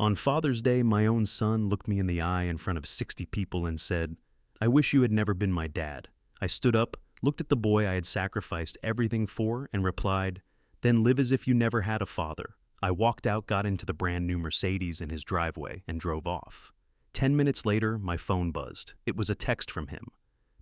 On Father's Day, my own son looked me in the eye in front of 60 people and said, "I wish you had never been my dad." I stood up, looked at the boy I had sacrificed everything for, and replied, "Then live as if you never had a father." I walked out, got into the brand new Mercedes in his driveway, and drove off. 10 minutes later, my phone buzzed. It was a text from him.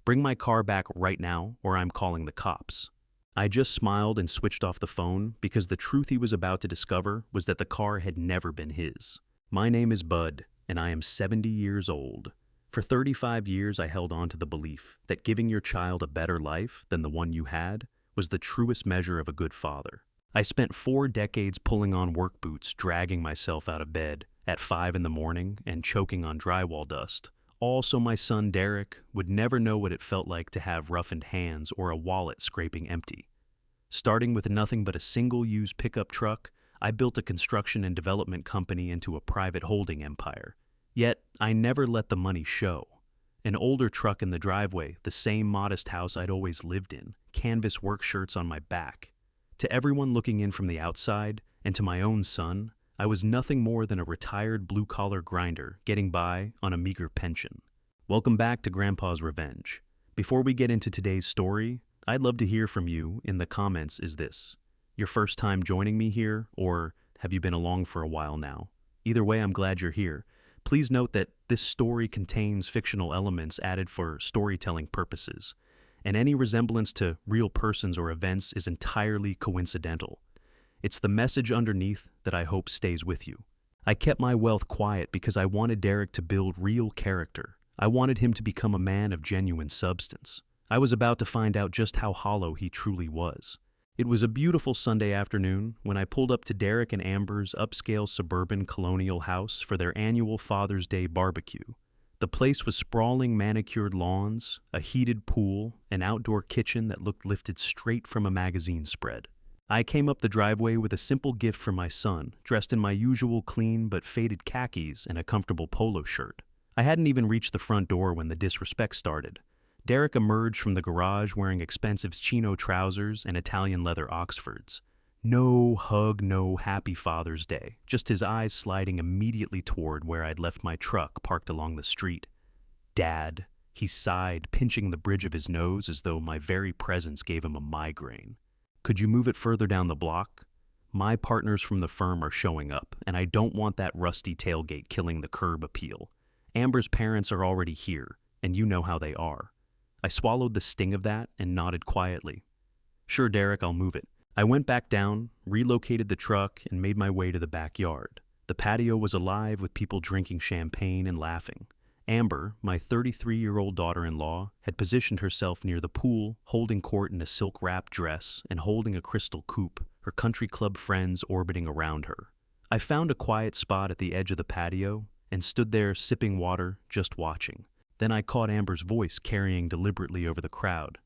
"Bring my car back right now, or I'm calling the cops." I just smiled and switched off the phone because the truth he was about to discover was that the car had never been his. My name is Bud, and I am 70 years old. For 35 years, I held on to the belief that giving your child a better life than the one you had was the truest measure of a good father. I spent 4 decades pulling on work boots, dragging myself out of bed at 5 in the morning and choking on drywall dust, all so my son Derek would never know what it felt like to have roughened hands or a wallet scraping empty. Starting with nothing but a single-use pickup truck, I built a construction and development company into a private holding empire. Yet, I never let the money show. An older truck in the driveway, the same modest house I'd always lived in, canvas work shirts on my back. To everyone looking in from the outside, and to my own son, I was nothing more than a retired blue-collar grinder getting by on a meager pension. Welcome back to Grandpa's Revenge. Before we get into today's story, I'd love to hear from you in the comments. Is this your first time joining me here, or have you been along for a while now? Either way, I'm glad you're here. Please note that this story contains fictional elements added for storytelling purposes, and any resemblance to real persons or events is entirely coincidental. It's the message underneath that I hope stays with you. I kept my wealth quiet because I wanted Derek to build real character. I wanted him to become a man of genuine substance. I was about to find out just how hollow he truly was. It was a beautiful Sunday afternoon when I pulled up to Derek and Amber's upscale suburban colonial house for their annual Father's Day barbecue. The place was sprawling manicured lawns, a heated pool, an outdoor kitchen that looked lifted straight from a magazine spread. I came up the driveway with a simple gift for my son, dressed in my usual clean but faded khakis and a comfortable polo shirt. I hadn't even reached the front door when the disrespect started. Derek emerged from the garage wearing expensive chino trousers and Italian leather Oxfords. No hug, no happy Father's Day, just his eyes sliding immediately toward where I'd left my truck parked along the street. "Dad," he sighed, pinching the bridge of his nose as though my very presence gave him a migraine. "Could you move it further down the block? My partners from the firm are showing up, and I don't want that rusty tailgate killing the curb appeal. Amber's parents are already here, and you know how they are." I swallowed the sting of that and nodded quietly. "Sure, Derek, I'll move it." I went back down, relocated the truck, and made my way to the backyard. The patio was alive with people drinking champagne and laughing. Amber, my 33-year-old daughter-in-law, had positioned herself near the pool, holding court in a silk-wrapped dress and holding a crystal coupe, her country club friends orbiting around her. I found a quiet spot at the edge of the patio and stood there sipping water, just watching. Then I caught Amber's voice carrying deliberately over the crowd.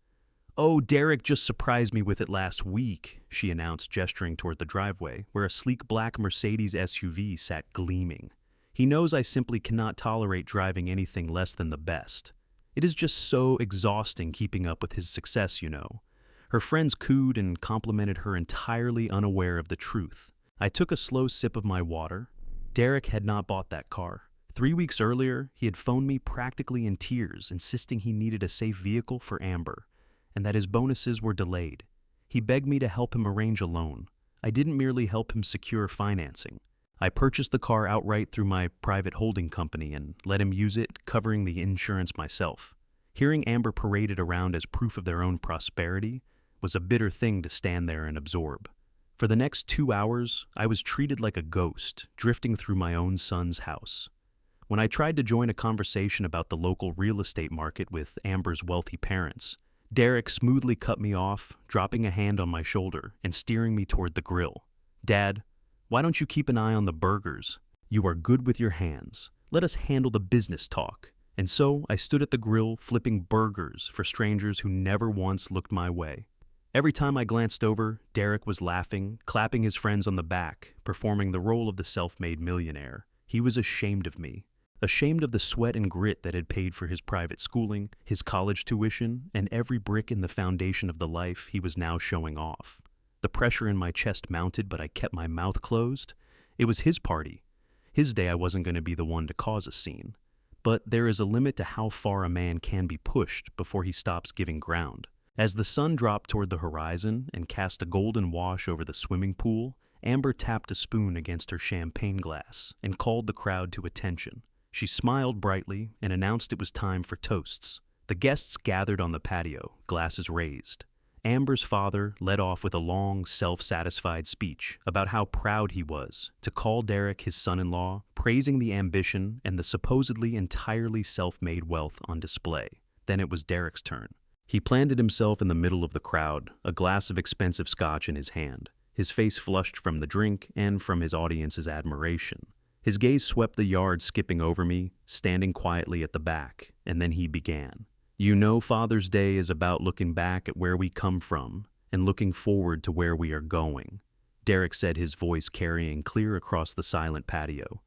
"Oh, Derek just surprised me with it last week," she announced, gesturing toward the driveway, where a sleek black Mercedes SUV sat gleaming. "He knows I simply cannot tolerate driving anything less than the best. It is just so exhausting keeping up with his success, you know." Her friends cooed and complimented her, entirely unaware of the truth. I took a slow sip of my water. Derek had not bought that car. 3 weeks earlier, he had phoned me practically in tears, insisting he needed a safe vehicle for Amber, and that his bonuses were delayed. He begged me to help him arrange a loan. I didn't merely help him secure financing. I purchased the car outright through my private holding company and let him use it, covering the insurance myself. Hearing Amber paraded around as proof of their own prosperity was a bitter thing to stand there and absorb. For the next 2 hours, I was treated like a ghost, drifting through my own son's house. When I tried to join a conversation about the local real estate market with Amber's wealthy parents, Derek smoothly cut me off, dropping a hand on my shoulder and steering me toward the grill. "Dad, why don't you keep an eye on the burgers? You are good with your hands. Let us handle the business talk." And so I stood at the grill flipping burgers for strangers who never once looked my way. Every time I glanced over, Derek was laughing, clapping his friends on the back, performing the role of the self-made millionaire. He was ashamed of me. Ashamed of the sweat and grit that had paid for his private schooling, his college tuition, and every brick in the foundation of the life he was now showing off. The pressure in my chest mounted, but I kept my mouth closed. It was his party. His day I wasn't going to be the one to cause a scene. But there is a limit to how far a man can be pushed before he stops giving ground. As the sun dropped toward the horizon and cast a golden wash over the swimming pool, Amber tapped a spoon against her champagne glass and called the crowd to attention. She smiled brightly and announced it was time for toasts. The guests gathered on the patio, glasses raised. Amber's father led off with a long, self-satisfied speech about how proud he was to call Derek his son-in-law, praising the ambition and the supposedly entirely self-made wealth on display. Then it was Derek's turn. He planted himself in the middle of the crowd, a glass of expensive scotch in his hand. His face flushed from the drink and from his audience's admiration. His gaze swept the yard, skipping over me, standing quietly at the back, and then he began. You know, Father's Day is about looking back at where we come from and looking forward to where we are going. Derek said, his voice carrying clear across the silent patio.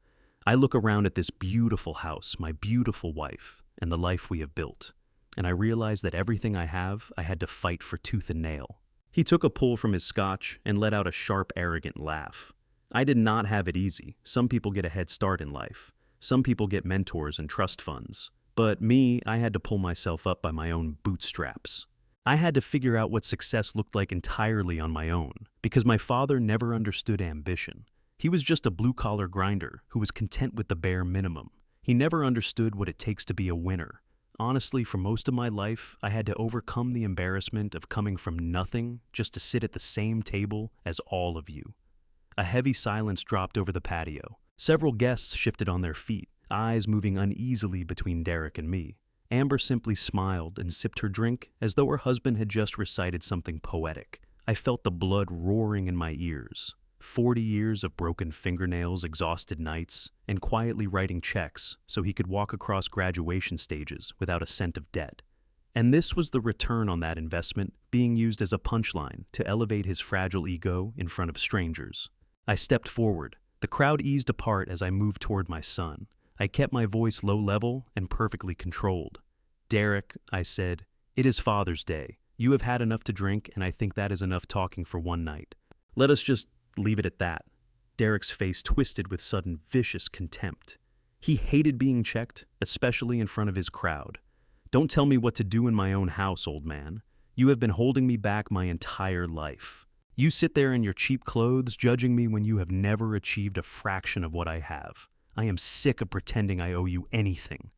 I look around at this beautiful house, my beautiful wife, and the life we have built, and I realize that everything I have, I had to fight for tooth and nail. He took a pull from his scotch and let out a sharp, arrogant laugh. I did not have it easy. Some people get a head start in life. Some people get mentors and trust funds. But me, I had to pull myself up by my own bootstraps. I had to figure out what success looked like entirely on my own, because my father never understood ambition. He was just a blue-collar grinder who was content with the bare minimum. He never understood what it takes to be a winner. Honestly, for most of my life, I had to overcome the embarrassment of coming from nothing just to sit at the same table as all of you. A heavy silence dropped over the patio. Several guests shifted on their feet, eyes moving uneasily between Derek and me. Amber simply smiled and sipped her drink as though her husband had just recited something poetic. I felt the blood roaring in my ears. 40 years of broken fingernails, exhausted nights, and quietly writing checks so he could walk across graduation stages without a cent of debt. And this was the return on that investment, being used as a punchline to elevate his fragile ego in front of strangers. I stepped forward. The crowd eased apart as I moved toward my son. I kept my voice low level and perfectly controlled. Derek, I said, it is Father's Day. You have had enough to drink, and I think that is enough talking for one night. Let us just leave it at that. Derek's face twisted with sudden vicious contempt. He hated being checked, especially in front of his crowd. Don't tell me what to do in my own house, old man. You have been holding me back my entire life. You sit there in your cheap clothes, judging me when you have never achieved a fraction of what I have. I am sick of pretending I owe you anything.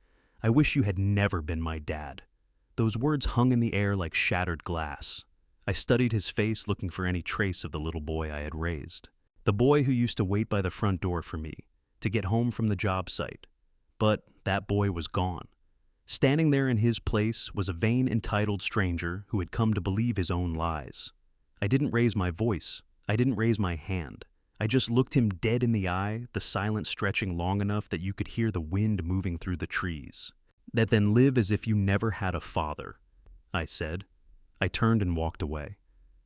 I wish you had never been my dad. Those words hung in the air like shattered glass. I studied his face, looking for any trace of the little boy I had raised. The boy who used to wait by the front door for me, to get home from the job site. But that boy was gone. Standing there in his place was a vain, entitled stranger who had come to believe his own lies. I didn't raise my voice. I didn't raise my hand. I just looked him dead in the eye, the silence stretching long enough that you could hear the wind moving through the trees. That then live as if you never had a father, I said. I turned and walked away.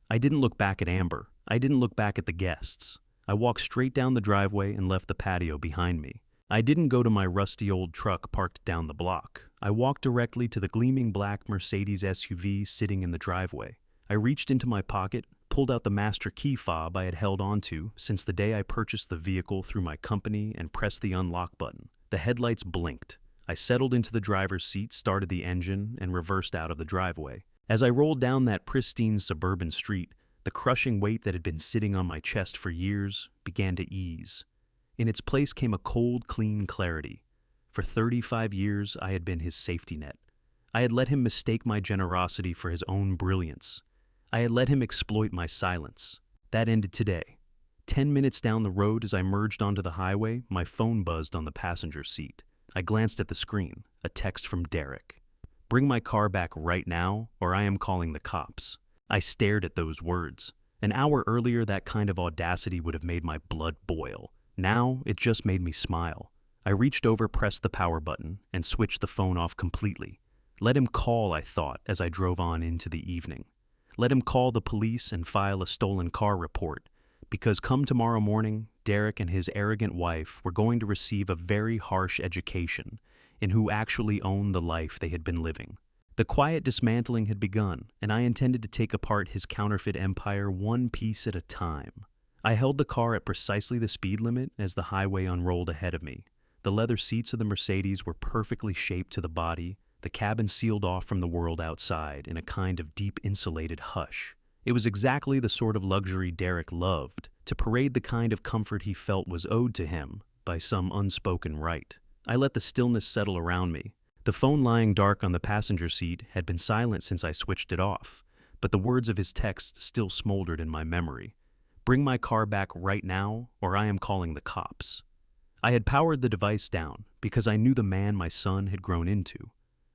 I didn't look back at Amber. I didn't look back at the guests. I walked straight down the driveway and left the patio behind me. I didn't go to my rusty old truck parked down the block. I walked directly to the gleaming black Mercedes SUV sitting in the driveway. I reached into my pocket, pulled out the master key fob I had held onto since the day I purchased the vehicle through my company, and pressed the unlock button. The headlights blinked. I settled into the driver's seat, started the engine, and reversed out of the driveway. As I rolled down that pristine suburban street, the crushing weight that had been sitting on my chest for years began to ease. In its place came a cold, clean clarity. For 35 years, I had been his safety net. I had let him mistake my generosity for his own brilliance. I had let him exploit my silence. That ended today. 10 minutes down the road, as I merged onto the highway, my phone buzzed on the passenger seat. I glanced at the screen, a text from Derek. Bring my car back right now, or I am calling the cops. I stared at those words. An hour earlier, that kind of audacity would have made my blood boil. Now, it just made me smile. I reached over, pressed the power button, and switched the phone off completely. Let him call, I thought, as I drove on into the evening. Let him call the police and file a stolen car report, because come tomorrow morning, Derek and his arrogant wife were going to receive a very harsh education in who actually owned the life they had been living. The quiet dismantling had begun, and I intended to take apart his counterfeit empire one piece at a time. I held the car at precisely the speed limit as the highway unrolled ahead of me. The leather seats of the Mercedes were perfectly shaped to the body, the cabin sealed off from the world outside in a kind of deep insulated hush. It was exactly the sort of luxury Derek loved, to parade the kind of comfort he felt was owed to him by some unspoken right. I let the stillness settle around me. The phone lying dark on the passenger seat had been silent since I switched it off, but the words of his text still smoldered in my memory. Bring my car back right now, or I am calling the cops. I had powered the device down because I knew the man my son had grown into.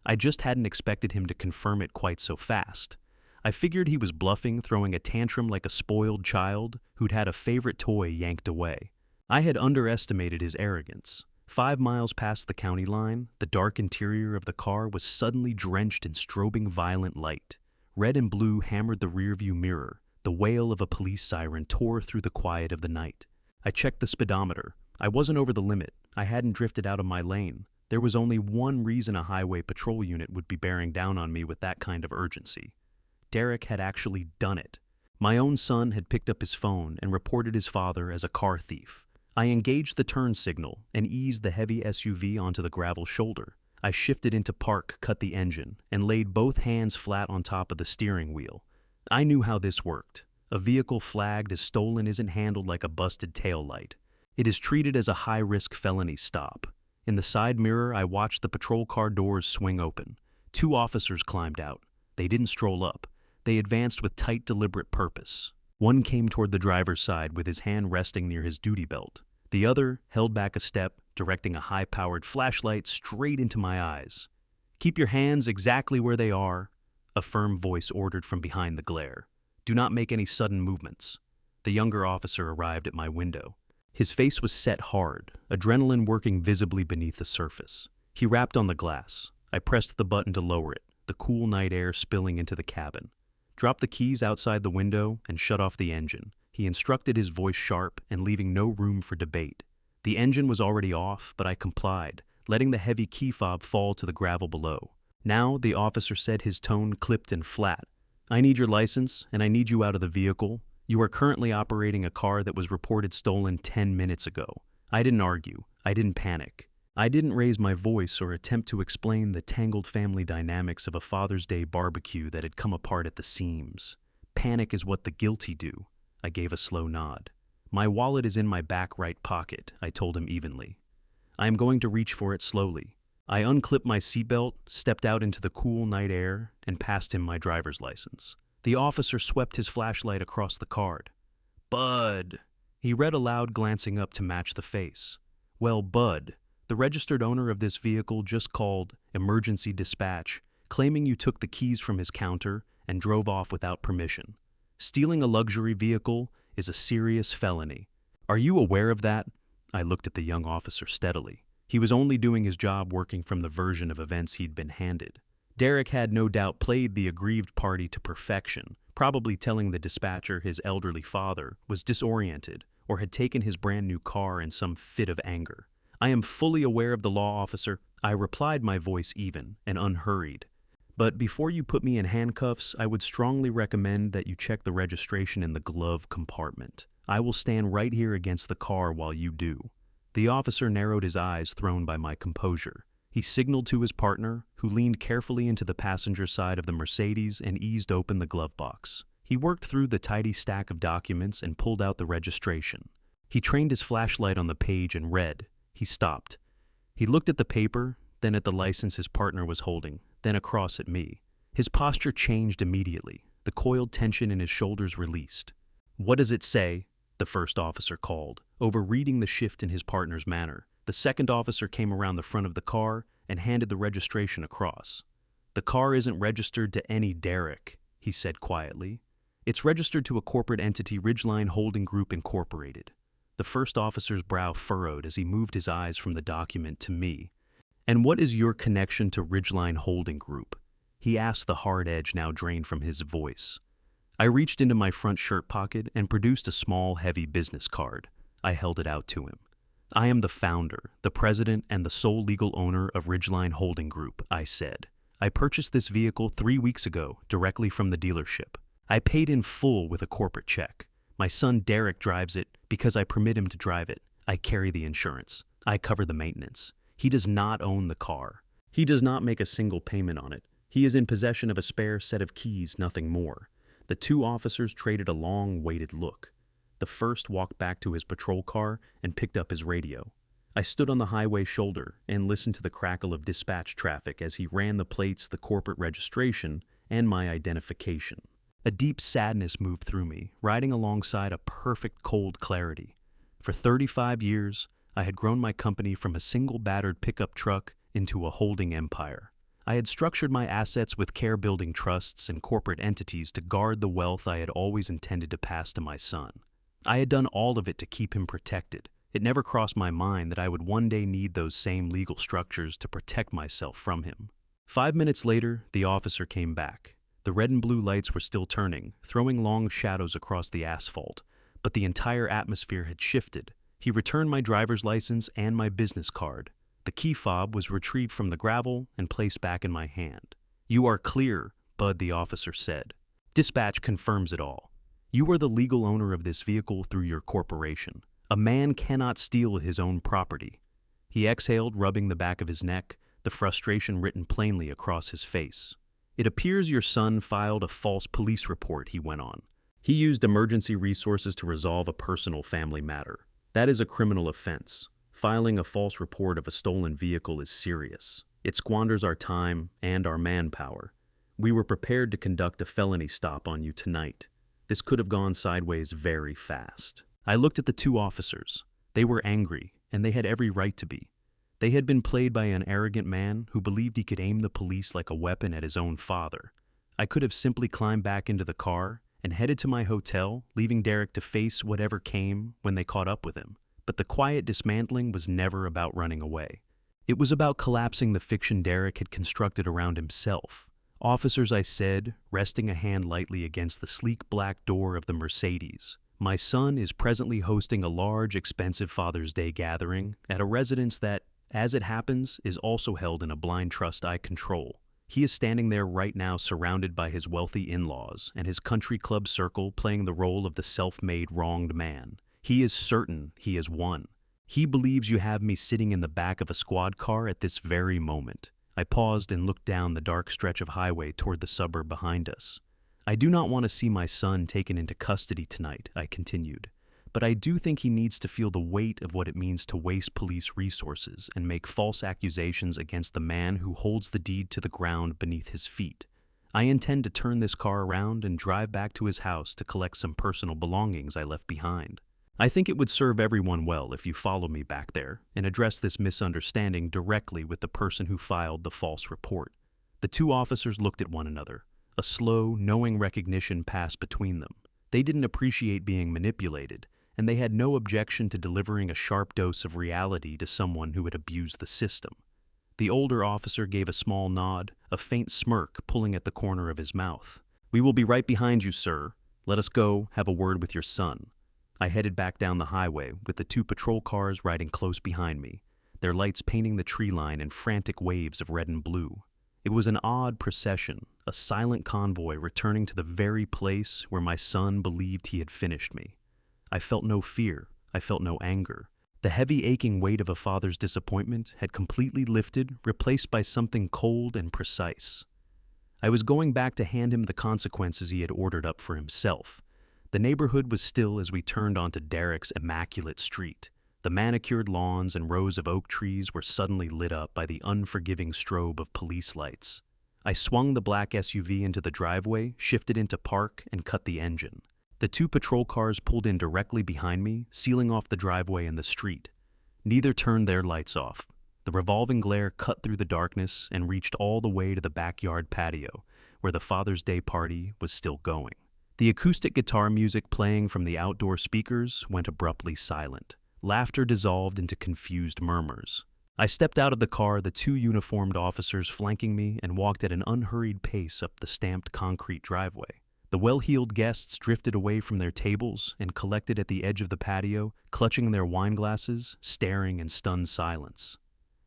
I just hadn't expected him to confirm it quite so fast. I figured he was bluffing, throwing a tantrum like a spoiled child who'd had a favorite toy yanked away. I had underestimated his arrogance. 5 miles past the county line, the dark interior of the car was suddenly drenched in strobing violet light. Red and blue hammered the rearview mirror. The wail of a police siren tore through the quiet of the night. I checked the speedometer. I wasn't over the limit. I hadn't drifted out of my lane. There was only one reason a highway patrol unit would be bearing down on me with that kind of urgency. Derek had actually done it. My own son had picked up his phone and reported his father as a car thief. I engaged the turn signal and eased the heavy SUV onto the gravel shoulder. I shifted into park, cut the engine, and laid both hands flat on top of the steering wheel. I knew how this worked. A vehicle flagged as stolen isn't handled like a busted taillight. It is treated as a high-risk felony stop. In the side mirror, I watched the patrol car doors swing open. 2 officers climbed out. They didn't stroll up. They advanced with tight, deliberate purpose. One came toward the driver's side with his hand resting near his duty belt. The other held back a step, directing a high-powered flashlight straight into my eyes. "Keep your hands exactly where they are," a firm voice ordered from behind the glare. "Do not make any sudden movements." The younger officer arrived at my window. His face was set hard, adrenaline working visibly beneath the surface. He rapped on the glass. I pressed the button to lower it, the cool night air spilling into the cabin. "Drop the keys outside the window and shut off the engine," he instructed, his voice sharp and leaving no room for debate. The engine was already off, but I complied, letting the heavy key fob fall to the gravel below. "Now," the officer said, his tone clipped and flat, "I need your license, and I need you out of the vehicle. You are currently operating a car that was reported stolen 10 minutes ago." I didn't argue. I didn't panic. I didn't raise my voice or attempt to explain the tangled family dynamics of a Father's Day barbecue that had come apart at the seams. Panic is what the guilty do. I gave a slow nod. "My wallet is in my back right pocket," I told him evenly. "I am going to reach for it slowly." I unclipped my seatbelt, stepped out into the cool night air, and passed him my driver's license. The officer swept his flashlight across the card. "Bud," he read aloud, glancing up to match the face. "Well, Bud, the registered owner of this vehicle just called emergency dispatch, claiming you took the keys from his counter and drove off without permission. Stealing a luxury vehicle is a serious felony. Are you aware of that?" I looked at the young officer steadily. He was only doing his job, working from the version of events he'd been handed. Derek had no doubt played the aggrieved party to perfection, probably telling the dispatcher his elderly father was disoriented or had taken his brand new car in some fit of anger. "I am fully aware of the law, officer," I replied, my voice even and unhurried. "But before you put me in handcuffs, I would strongly recommend that you check the registration in the glove compartment. I will stand right here against the car while you do." The officer narrowed his eyes, thrown by my composure. He signaled to his partner, who leaned carefully into the passenger side of the Mercedes and eased open the glove box. He worked through the tidy stack of documents and pulled out the registration. He trained his flashlight on the page and read. He stopped. He looked at the paper, then at the license his partner was holding, then across at me. His posture changed immediately. The coiled tension in his shoulders released. "What does it say?" the first officer called, overreading the shift in his partner's manner. The second officer came around the front of the car and handed the registration across. "The car isn't registered to any Derek," he said quietly. "It's registered to a corporate entity, Ridgeline Holding Group Incorporated." The first officer's brow furrowed as he moved his eyes from the document to me. "And what is your connection to Ridgeline Holding Group?" he asked, the hard edge now drained from his voice. I reached into my front shirt pocket and produced a small, heavy business card. I held it out to him. "I am the founder, the president, and the sole legal owner of Ridgeline Holding Group," I said. "I purchased this vehicle 3 weeks ago, directly from the dealership. I paid in full with a corporate check. My son Derek drives it because I permit him to drive it. I carry the insurance. I cover the maintenance. He does not own the car. He does not make a single payment on it. He is in possession of a spare set of keys, nothing more. The two officers traded a long, weighted look. The first walked back to his patrol car and picked up his radio. I stood on the highway shoulder and listened to the crackle of dispatch traffic as he ran the plates, the corporate registration, and my identification. A deep sadness moved through me, riding alongside a perfect cold clarity. For 35 years, I had grown my company from a single battered pickup truck into a holding empire. I had structured my assets with care-building trusts and corporate entities to guard the wealth I had always intended to pass to my son. I had done all of it to keep him protected. It never crossed my mind that I would one day need those same legal structures to protect myself from him. 5 minutes later, the officer came back. The red and blue lights were still turning, throwing long shadows across the asphalt, but the entire atmosphere had shifted. He returned my driver's license and my business card. The key fob was retrieved from the gravel and placed back in my hand. "You are clear," Bud, the officer said. "Dispatch confirms it all. You are the legal owner of this vehicle through your corporation. A man cannot steal his own property." He exhaled, rubbing the back of his neck, the frustration written plainly across his face. "It appears your son filed a false police report," he went on. "He used emergency resources to resolve a personal family matter. That is a criminal offense. Filing a false report of a stolen vehicle is serious. It squanders our time and our manpower. We were prepared to conduct a felony stop on you tonight. This could have gone sideways very fast." I looked at the two officers. They were angry, and they had every right to be. They had been played by an arrogant man who believed he could aim the police like a weapon at his own father. I could have simply climbed back into the car and headed to my hotel, leaving Derek to face whatever came when they caught up with him. But the quiet dismantling was never about running away. It was about collapsing the fiction Derek had constructed around himself. "Officers," I said, resting a hand lightly against the sleek black door of the Mercedes, "my son is presently hosting a large, expensive Father's Day gathering at a residence that, as it happens, is also held in a blind trust I control. He is standing there right now surrounded by his wealthy in-laws and his country club circle playing the role of the self-made wronged man. He is certain he has won. He believes you have me sitting in the back of a squad car at this very moment." I paused and looked down the dark stretch of highway toward the suburb behind us. "I do not want to see my son taken into custody tonight," I continued, "but I do think he needs to feel the weight of what it means to waste police resources and make false accusations against the man who holds the deed to the ground beneath his feet. I intend to turn this car around and drive back to his house to collect some personal belongings I left behind. I think it would serve everyone well if you follow me back there and address this misunderstanding directly with the person who filed the false report." The two officers looked at one another. A slow, knowing recognition passed between them. They didn't appreciate being manipulated, and they had no objection to delivering a sharp dose of reality to someone who had abused the system. The older officer gave a small nod, a faint smirk pulling at the corner of his mouth. "We will be right behind you, sir. Let us go have a word with your son." I headed back down the highway, with the two patrol cars riding close behind me, their lights painting the tree line in frantic waves of red and blue. It was an odd procession, a silent convoy returning to the very place where my son believed he had finished me. I felt no fear. I felt no anger. The heavy, aching weight of a father's disappointment had completely lifted, replaced by something cold and precise. I was going back to hand him the consequences he had ordered up for himself. The neighborhood was still as we turned onto Derek's immaculate street. The manicured lawns and rows of oak trees were suddenly lit up by the unforgiving strobe of police lights. I swung the black SUV into the driveway, shifted into park, and cut the engine. The two patrol cars pulled in directly behind me, sealing off the driveway and the street. Neither turned their lights off. The revolving glare cut through the darkness and reached all the way to the backyard patio, where the Father's Day party was still going. The acoustic guitar music playing from the outdoor speakers went abruptly silent. Laughter dissolved into confused murmurs. I stepped out of the car, the two uniformed officers flanking me, and walked at an unhurried pace up the stamped concrete driveway. The well-heeled guests drifted away from their tables and collected at the edge of the patio, clutching their wine glasses, staring in stunned silence.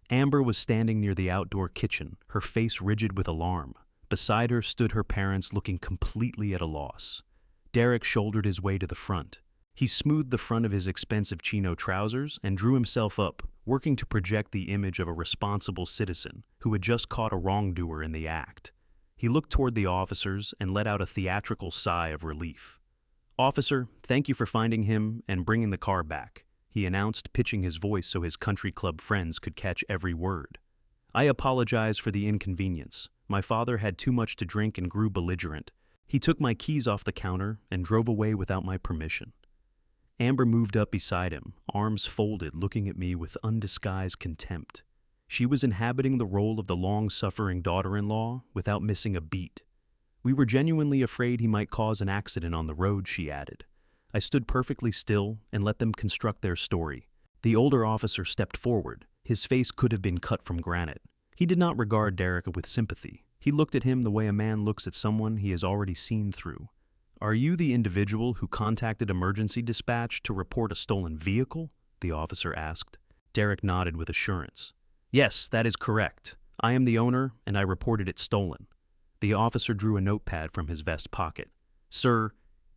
Amber was standing near the outdoor kitchen, her face rigid with alarm. Beside her stood her parents, looking completely at a loss. Derek shouldered his way to the front. He smoothed the front of his expensive chino trousers and drew himself up, working to project the image of a responsible citizen who had just caught a wrongdoer in the act. He looked toward the officers and let out a theatrical sigh of relief. "Officer, thank you for finding him and bringing the car back," he announced, pitching his voice so his country club friends could catch every word. "I apologize for the inconvenience. My father had too much to drink and grew belligerent. He took my keys off the counter and drove away without my permission." Amber moved up beside him, arms folded, looking at me with undisguised contempt. She was inhabiting the role of the long-suffering daughter-in-law without missing a beat. "We were genuinely afraid he might cause an accident on the road," she added. I stood perfectly still and let them construct their story. The older officer stepped forward. His face could have been cut from granite. He did not regard Derek with sympathy. He looked at him the way a man looks at someone he has already seen through. "Are you the individual who contacted emergency dispatch to report a stolen vehicle?" the officer asked. Derek nodded with assurance. "Yes, that is correct. I am the owner, and I reported it stolen." The officer drew a notepad from his vest pocket. "Sir,"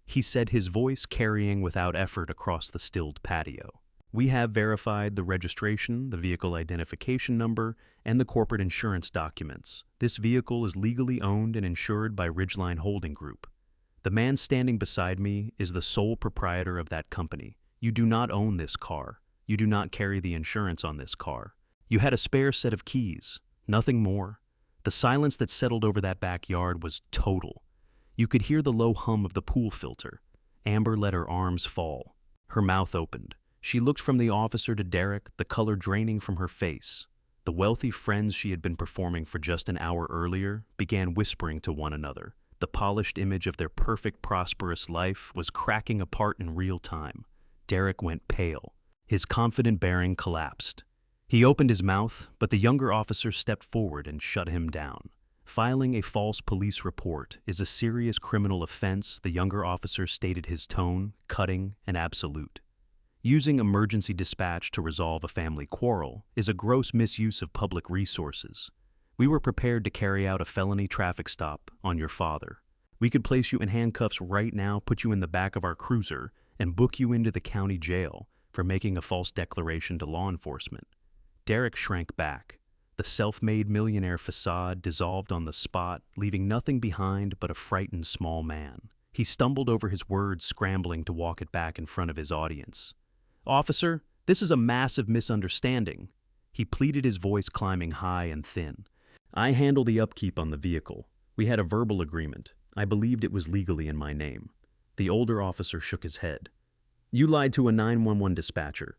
he said, his voice carrying without effort across the stilled patio, "we have verified the registration, the vehicle identification number, and the corporate insurance documents. This vehicle is legally owned and insured by Ridgeline Holding Group. The man standing beside me is the sole proprietor of that company. You do not own this car. You do not carry the insurance on this car. You had a spare set of keys. Nothing more." The silence that settled over that backyard was total. You could hear the low hum of the pool filter. Amber let her arms fall. Her mouth opened. She looked from the officer to Derek, the color draining from her face. The wealthy friends she had been performing for just an hour earlier began whispering to one another. The polished image of their perfect, prosperous life was cracking apart in real time. Derek went pale. His confident bearing collapsed. He opened his mouth, but the younger officer stepped forward and shut him down. "Filing a false police report is a serious criminal offense," the younger officer stated, his tone cutting and absolute. "Using emergency dispatch to resolve a family quarrel is a gross misuse of public resources. We were prepared to carry out a felony traffic stop on your father. We could place you in handcuffs right now, put you in the back of our cruiser, and book you into the county jail for making a false declaration to law enforcement." Derek shrank back. The self-made millionaire facade dissolved on the spot, leaving nothing behind but a frightened small man. He stumbled over his words, scrambling to walk it back in front of his audience. "Officer, this is a massive misunderstanding." He pleaded, his voice climbing high and thin. "I handle the upkeep on the vehicle. We had a verbal agreement. I believed it was legally in my name." The older officer shook his head. "You lied to a 911 dispatcher,"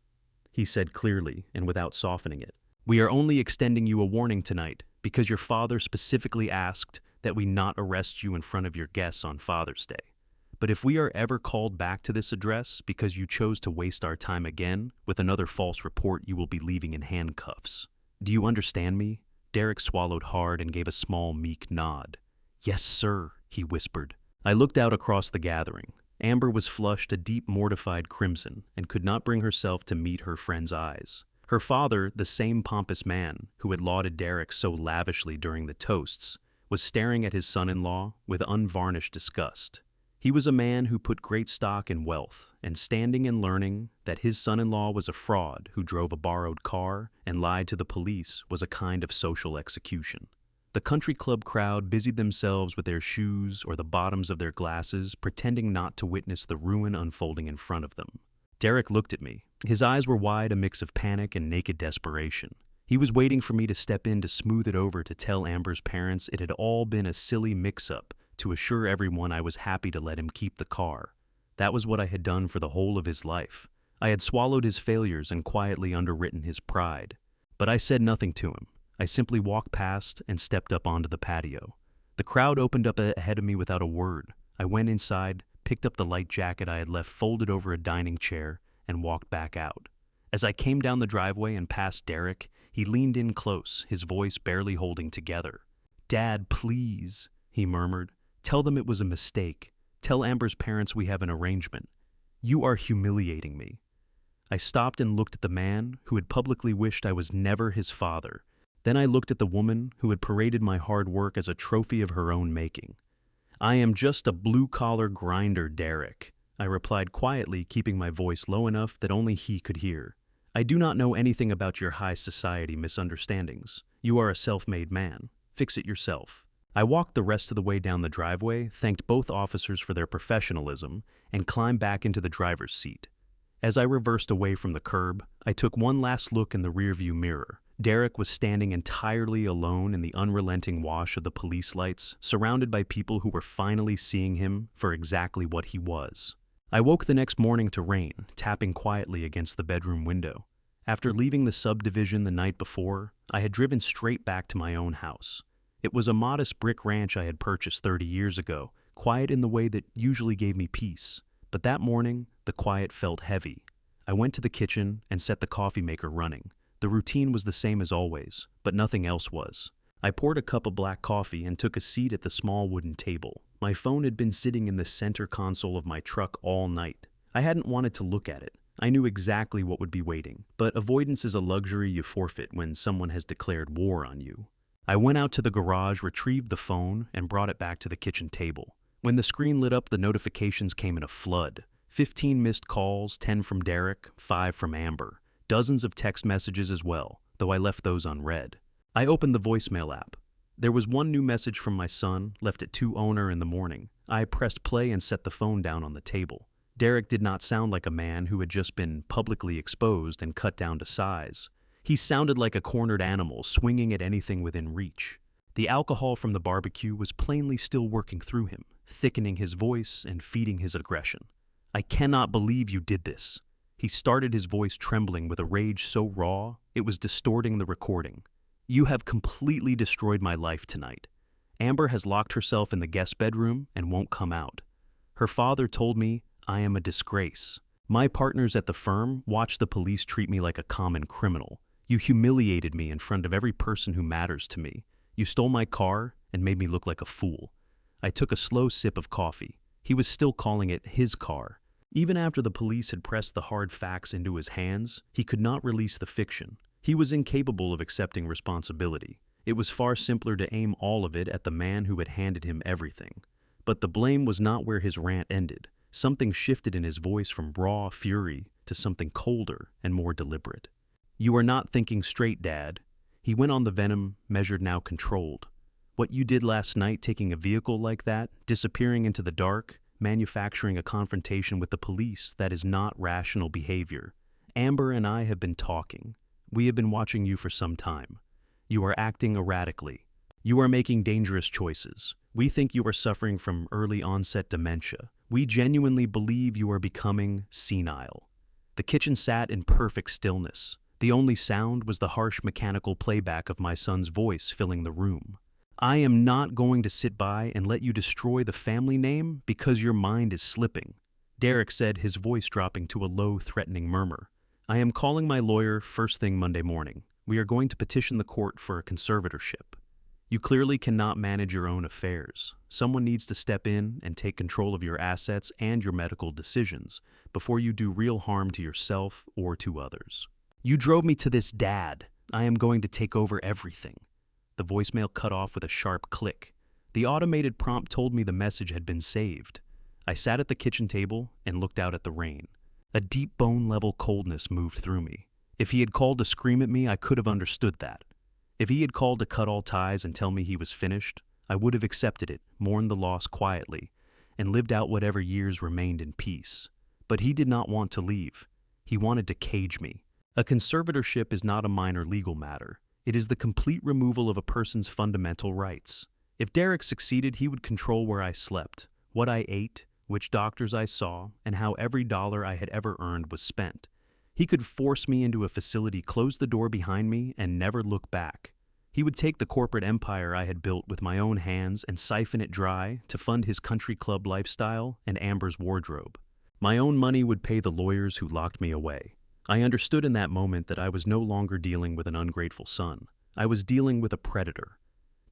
he said clearly and without softening it. "We are only extending you a warning tonight because your father specifically asked that we not arrest you in front of your guests on Father's Day. But if we are ever called back to this address because you chose to waste our time again with another false report, you will be leaving in handcuffs. Do you understand me?" Derek swallowed hard and gave a small, meek nod. "Yes, sir," he whispered. I looked out across the gathering. Amber was flushed a deep, mortified crimson and could not bring herself to meet her friend's eyes. Her father, the same pompous man who had lauded Derek so lavishly during the toasts, was staring at his son-in-law with unvarnished disgust. He was a man who put great stock in wealth, and standing and learning that his son-in-law was a fraud who drove a borrowed car and lied to the police was a kind of social execution. The country club crowd busied themselves with their shoes or the bottoms of their glasses, pretending not to witness the ruin unfolding in front of them. Derek looked at me. His eyes were wide, a mix of panic and naked desperation. He was waiting for me to step in to smooth it over, to tell Amber's parents it had all been a silly mix-up, to assure everyone I was happy to let him keep the car. That was what I had done for the whole of his life. I had swallowed his failures and quietly underwritten his pride. But I said nothing to him. I simply walked past and stepped up onto the patio. The crowd opened up ahead of me without a word. I went inside, picked up the light jacket I had left folded over a dining chair, and walked back out. As I came down the driveway and past Derek, he leaned in close, his voice barely holding together. "Dad, please," he murmured. "Tell them it was a mistake. Tell Amber's parents we have an arrangement. You are humiliating me." I stopped and looked at the man who had publicly wished I was never his father. Then I looked at the woman who had paraded my hard work as a trophy of her own making. I am just a blue-collar grinder, Derek. I replied quietly, keeping my voice low enough that only he could hear. I do not know anything about your high society misunderstandings. You are a self-made man. Fix it yourself. I walked the rest of the way down the driveway, thanked both officers for their professionalism, and climbed back into the driver's seat. As I reversed away from the curb, I took one last look in the rearview mirror. Derek was standing entirely alone in the unrelenting wash of the police lights, surrounded by people who were finally seeing him for exactly what he was. I woke the next morning to rain, tapping quietly against the bedroom window. After leaving the subdivision the night before, I had driven straight back to my own house. It was a modest brick ranch I had purchased 30 years ago, quiet in the way that usually gave me peace. But that morning, the quiet felt heavy. I went to the kitchen and set the coffee maker running. The routine was the same as always, but nothing else was. I poured a cup of black coffee and took a seat at the small wooden table. My phone had been sitting in the center console of my truck all night. I hadn't wanted to look at it. I knew exactly what would be waiting, but avoidance is a luxury you forfeit when someone has declared war on you. I went out to the garage, retrieved the phone, and brought it back to the kitchen table. When the screen lit up, the notifications came in a flood. 15 missed calls, 10 from Derek, 5 from Amber. Dozens of text messages as well, though I left those unread. I opened the voicemail app. There was one new message from my son, left at 2:00 in the morning. I pressed play and set the phone down on the table. Derek did not sound like a man who had just been publicly exposed and cut down to size. He sounded like a cornered animal, swinging at anything within reach. The alcohol from the barbecue was plainly still working through him, thickening his voice and feeding his aggression. I cannot believe you did this. He started, his voice trembling with a rage so raw, it was distorting the recording. You have completely destroyed my life tonight. Amber has locked herself in the guest bedroom and won't come out. Her father told me I am a disgrace. My partners at the firm watched the police treat me like a common criminal. You humiliated me in front of every person who matters to me. You stole my car and made me look like a fool. I took a slow sip of coffee. He was still calling it his car. Even after the police had pressed the hard facts into his hands, he could not release the fiction. He was incapable of accepting responsibility. It was far simpler to aim all of it at the man who had handed him everything. But the blame was not where his rant ended. Something shifted in his voice from raw fury to something colder and more deliberate. You are not thinking straight, Dad. He went on, the venom measured, now controlled. What you did last night, taking a vehicle like that, disappearing into the dark, manufacturing a confrontation with the police, that is not rational behavior. Amber and I have been talking. We have been watching you for some time. You are acting erratically. You are making dangerous choices. We think you are suffering from early onset dementia. We genuinely believe you are becoming senile. The kitchen sat in perfect stillness. The only sound was the harsh mechanical playback of my son's voice filling the room. I am not going to sit by and let you destroy the family name because your mind is slipping, Derek said, his voice dropping to a low, threatening murmur. I am calling my lawyer first thing Monday morning. We are going to petition the court for a conservatorship. You clearly cannot manage your own affairs. Someone needs to step in and take control of your assets and your medical decisions before you do real harm to yourself or to others. You drove me to this, Dad. I am going to take over everything. The voicemail cut off with a sharp click. The automated prompt told me the message had been saved. I sat at the kitchen table and looked out at the rain. A deep bone-level coldness moved through me. If he had called to scream at me, I could have understood that. If he had called to cut all ties and tell me he was finished, I would have accepted it, mourned the loss quietly, and lived out whatever years remained in peace. But he did not want to leave. He wanted to cage me. A conservatorship is not a minor legal matter. It is the complete removal of a person's fundamental rights. If Derek succeeded, he would control where I slept, what I ate, which doctors I saw, and how every dollar I had ever earned was spent. He could force me into a facility, close the door behind me, and never look back. He would take the corporate empire I had built with my own hands and siphon it dry to fund his country club lifestyle and Amber's wardrobe. My own money would pay the lawyers who locked me away. I understood in that moment that I was no longer dealing with an ungrateful son. I was dealing with a predator.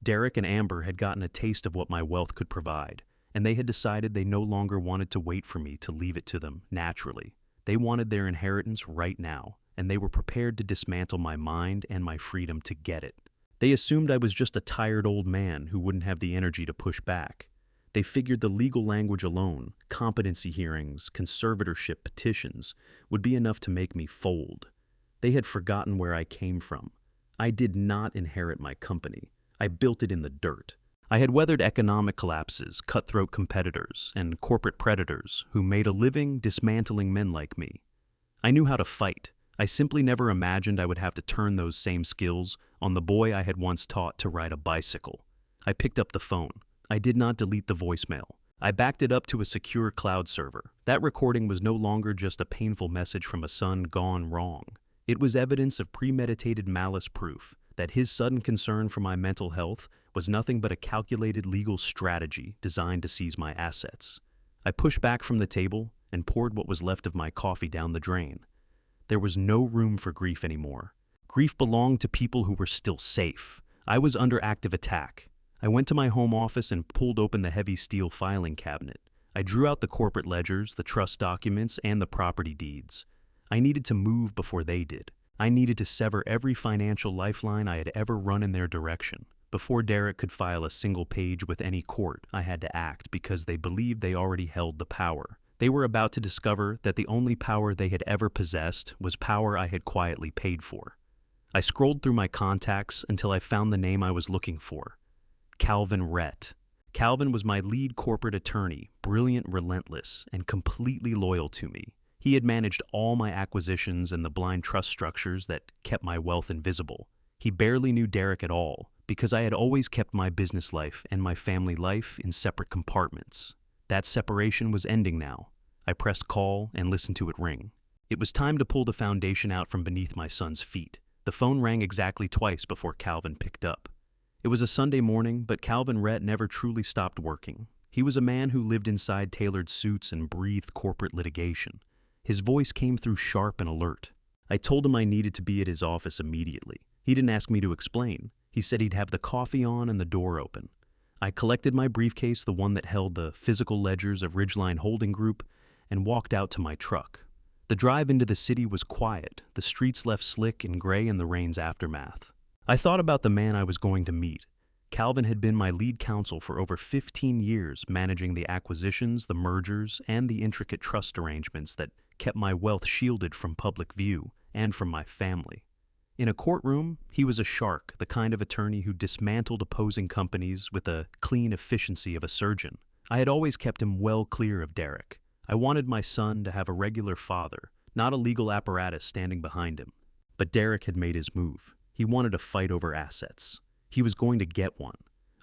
Derek and Amber had gotten a taste of what my wealth could provide, and they had decided they no longer wanted to wait for me to leave it to them naturally. They wanted their inheritance right now, and they were prepared to dismantle my mind and my freedom to get it. They assumed I was just a tired old man who wouldn't have the energy to push back. They figured the legal language alone, competency hearings, conservatorship petitions, would be enough to make me fold. They had forgotten where I came from. I did not inherit my company. I built it in the dirt. I had weathered economic collapses, cutthroat competitors, and corporate predators who made a living dismantling men like me. I knew how to fight. I simply never imagined I would have to turn those same skills on the boy I had once taught to ride a bicycle. I picked up the phone. I did not delete the voicemail. I backed it up to a secure cloud server. That recording was no longer just a painful message from a son gone wrong. It was evidence of premeditated malice, proof that his sudden concern for my mental health was nothing but a calculated legal strategy designed to seize my assets. I pushed back from the table and poured what was left of my coffee down the drain. There was no room for grief anymore. Grief belonged to people who were still safe. I was under active attack. I went to my home office and pulled open the heavy steel filing cabinet. I drew out the corporate ledgers, the trust documents, and the property deeds. I needed to move before they did. I needed to sever every financial lifeline I had ever run in their direction. Before Derek could file a single page with any court, I had to act because they believed they already held the power. They were about to discover that the only power they had ever possessed was power I had quietly paid for. I scrolled through my contacts until I found the name I was looking for. Calvin Rhett. Calvin was my lead corporate attorney, brilliant, relentless, and completely loyal to me. He had managed all my acquisitions and the blind trust structures that kept my wealth invisible. He barely knew Derek at all, because I had always kept my business life and my family life in separate compartments. That separation was ending now. I pressed call and listened to it ring. It was time to pull the foundation out from beneath my son's feet. The phone rang exactly twice before Calvin picked up. It was a Sunday morning, but Calvin Rhett never truly stopped working. He was a man who lived inside tailored suits and breathed corporate litigation. His voice came through sharp and alert. I told him I needed to be at his office immediately. He didn't ask me to explain. He said he'd have the coffee on and the door open. I collected my briefcase, the one that held the physical ledgers of Ridgeline Holding Group, and walked out to my truck. The drive into the city was quiet, the streets left slick and gray in the rain's aftermath. I thought about the man I was going to meet. Calvin had been my lead counsel for over 15 years, managing the acquisitions, the mergers, and the intricate trust arrangements that kept my wealth shielded from public view and from my family. In a courtroom, he was a shark, the kind of attorney who dismantled opposing companies with the clean efficiency of a surgeon. I had always kept him well clear of Derek. I wanted my son to have a regular father, not a legal apparatus standing behind him. But Derek had made his move. He wanted a fight over assets. He was going to get one.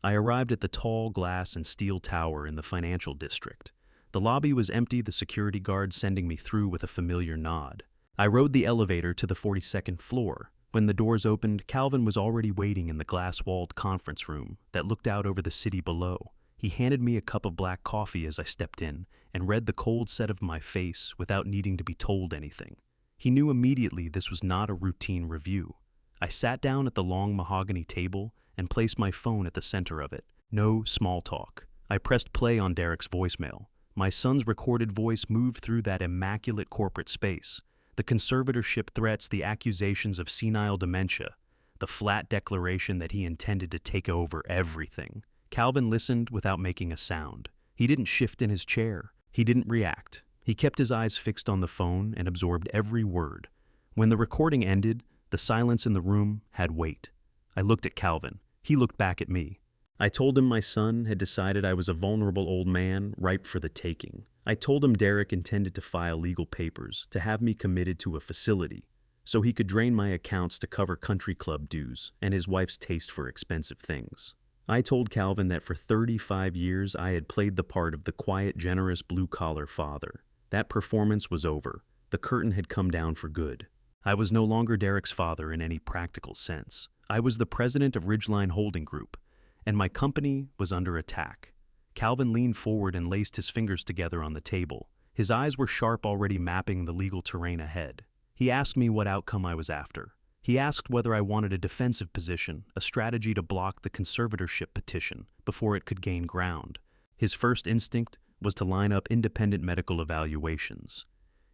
I arrived at the tall glass and steel tower in the financial district. The lobby was empty, the security guard sending me through with a familiar nod. I rode the elevator to the 42nd floor. When the doors opened, Calvin was already waiting in the glass-walled conference room that looked out over the city below. He handed me a cup of black coffee as I stepped in and read the cold set of my face without needing to be told anything. He knew immediately this was not a routine review. I sat down at the long mahogany table and placed my phone at the center of it. No small talk. I pressed play on Derek's voicemail. My son's recorded voice moved through that immaculate corporate space. The conservatorship threats, the accusations of senile dementia, the flat declaration that he intended to take over everything. Calvin listened without making a sound. He didn't shift in his chair. He didn't react. He kept his eyes fixed on the phone and absorbed every word. When the recording ended, the silence in the room had weight. I looked at Calvin. He looked back at me. I told him my son had decided I was a vulnerable old man, ripe for the taking. I told him Derek intended to file legal papers, to have me committed to a facility, so he could drain my accounts to cover country club dues and his wife's taste for expensive things. I told Calvin that for 35 years I had played the part of the quiet, generous, blue-collar father. That performance was over. The curtain had come down for good. I was no longer Derek's father in any practical sense. I was the president of Ridgeline Holding Group, and my company was under attack. Calvin leaned forward and laced his fingers together on the table. His eyes were sharp, already mapping the legal terrain ahead. He asked me what outcome I was after. He asked whether I wanted a defensive position, a strategy to block the conservatorship petition before it could gain ground. His first instinct was to line up independent medical evaluations.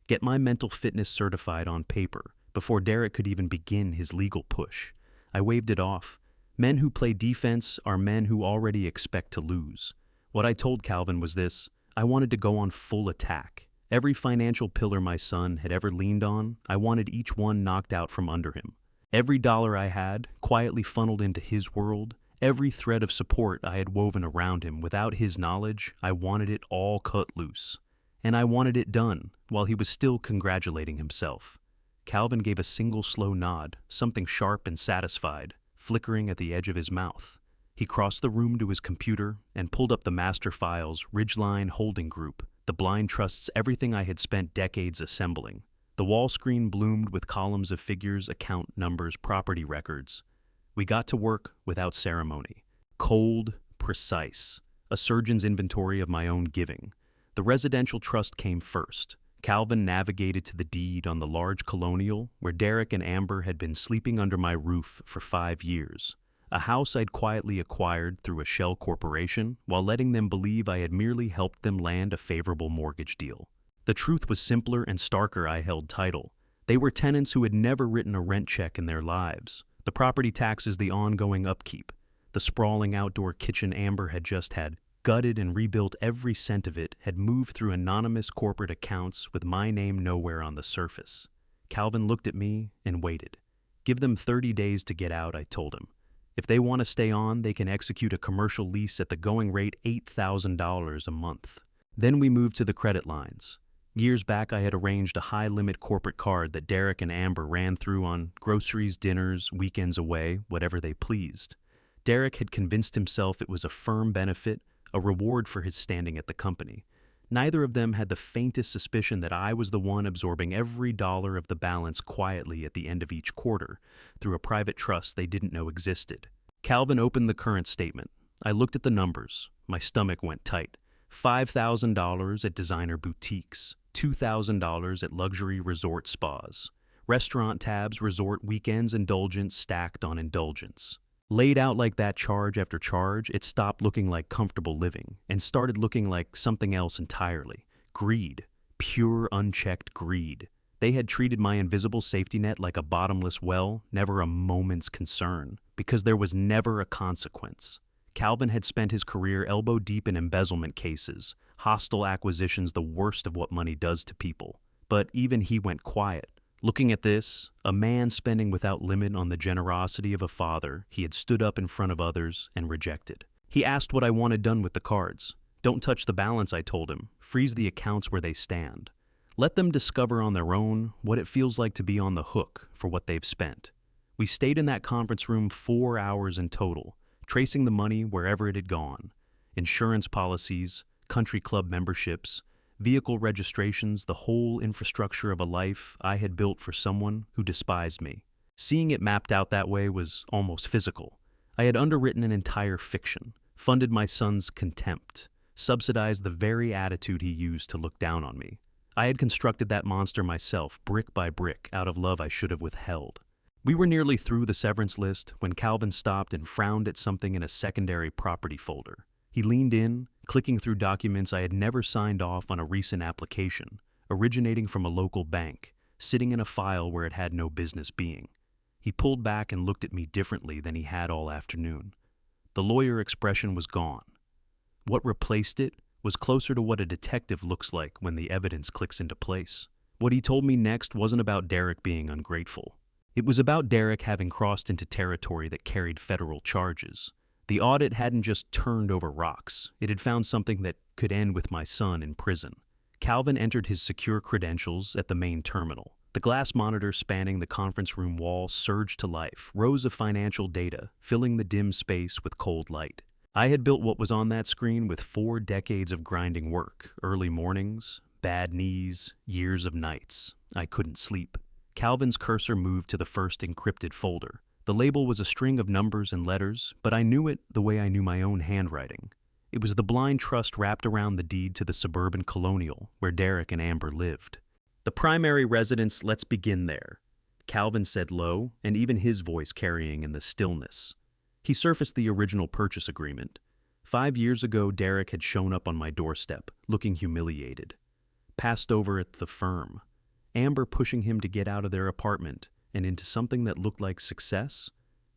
Get my mental fitness certified on paper before Derek could even begin his legal push. I waved it off. Men who play defense are men who already expect to lose. What I told Calvin was this: I wanted to go on full attack. Every financial pillar my son had ever leaned on, I wanted each one knocked out from under him. Every dollar I had, quietly funneled into his world. Every thread of support I had woven around him without his knowledge, I wanted it all cut loose. And I wanted it done while he was still congratulating himself. Calvin gave a single slow nod, something sharp and satisfied, flickering at the edge of his mouth. He crossed the room to his computer and pulled up the master files, Ridgeline Holding Group, the blind trusts, everything I had spent decades assembling. The wall screen bloomed with columns of figures, account numbers, property records. We got to work without ceremony. Cold, precise. A surgeon's inventory of my own giving. The residential trust came first. Calvin navigated to the deed on the large colonial where Derek and Amber had been sleeping under my roof for 5 years. A house I'd quietly acquired through a shell corporation while letting them believe I had merely helped them land a favorable mortgage deal. The truth was simpler and starker. I held title. They were tenants who had never written a rent check in their lives. The property taxes, the ongoing upkeep. The sprawling outdoor kitchen Amber had just had gutted and rebuilt, every cent of it had moved through anonymous corporate accounts with my name nowhere on the surface. Calvin looked at me and waited. Give them 30 days to get out, I told him. If they want to stay on, they can execute a commercial lease at the going rate $8,000 a month. Then we moved to the credit lines. Years back, I had arranged a high-limit corporate card that Derek and Amber ran through on groceries, dinners, weekends away, whatever they pleased. Derek had convinced himself it was a firm benefit, a reward for his standing at the company. Neither of them had the faintest suspicion that I was the one absorbing every dollar of the balance quietly at the end of each quarter, through a private trust they didn't know existed. Calvin opened the current statement. I looked at the numbers. My stomach went tight. $5,000 at designer boutiques. $2,000 at luxury resort spas. Restaurant tabs, resort weekends, indulgence stacked on indulgence. Laid out like that, charge after charge, it stopped looking like comfortable living and started looking like something else entirely. Greed. Pure, unchecked greed. They had treated my invisible safety net like a bottomless well, never a moment's concern, because there was never a consequence. Calvin had spent his career elbow deep in embezzlement cases, hostile acquisitions, the worst of what money does to people. But even he went quiet. Looking at this, a man spending without limit on the generosity of a father he had stood up in front of others and rejected. He asked what I wanted done with the cards. Don't touch the balance, I told him. Freeze the accounts where they stand. Let them discover on their own what it feels like to be on the hook for what they've spent. We stayed in that conference room 4 hours in total, tracing the money wherever it had gone. Insurance policies, country club memberships, vehicle registrations, the whole infrastructure of a life I had built for someone who despised me. Seeing it mapped out that way was almost physical. I had underwritten an entire fiction, funded my son's contempt, subsidized the very attitude he used to look down on me. I had constructed that monster myself, brick by brick, out of love I should have withheld. We were nearly through the severance list when Calvin stopped and frowned at something in a secondary property folder. He leaned in, clicking through documents I had never signed off on a recent application, originating from a local bank, sitting in a file where it had no business being. He pulled back and looked at me differently than he had all afternoon. The lawyer expression was gone. What replaced it was closer to what a detective looks like when the evidence clicks into place. What he told me next wasn't about Derek being ungrateful. It was about Derek having crossed into territory that carried federal charges. The audit hadn't just turned over rocks. It had found something that could end with my son in prison. Calvin entered his secure credentials at the main terminal. The glass monitor spanning the conference room wall surged to life, rows of financial data filling the dim space with cold light. I had built what was on that screen with 4 decades of grinding work, early mornings, bad knees, years of nights. I couldn't sleep. Calvin's cursor moved to the first encrypted folder. The label was a string of numbers and letters, but I knew it the way I knew my own handwriting. It was the blind trust wrapped around the deed to the suburban colonial where Derek and Amber lived. The primary residence, let's begin there, Calvin said low, and even his voice carrying in the stillness. He surfaced the original purchase agreement. 5 years ago, Derek had shown up on my doorstep, looking humiliated. Passed over at the firm. Amber pushing him to get out of their apartment and into something that looked like success.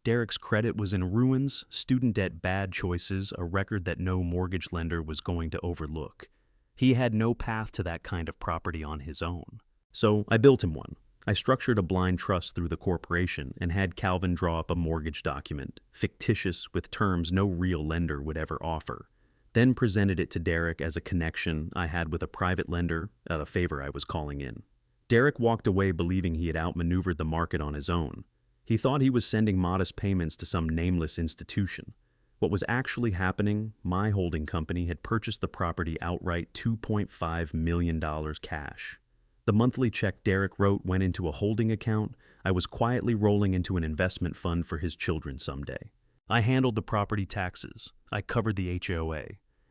Derek's credit was in ruins, student debt bad choices, a record that no mortgage lender was going to overlook. He had no path to that kind of property on his own. So I built him one. I structured a blind trust through the corporation and had Calvin draw up a mortgage document, fictitious with terms no real lender would ever offer. Then presented it to Derek as a connection I had with a private lender, a favor I was calling in. Derek walked away believing he had outmaneuvered the market on his own. He thought he was sending modest payments to some nameless institution. What was actually happening, my holding company had purchased the property outright, $2.5 million cash. The monthly check Derek wrote went into a holding account I was quietly rolling into an investment fund for his children someday. I handled the property taxes. I covered the HOA.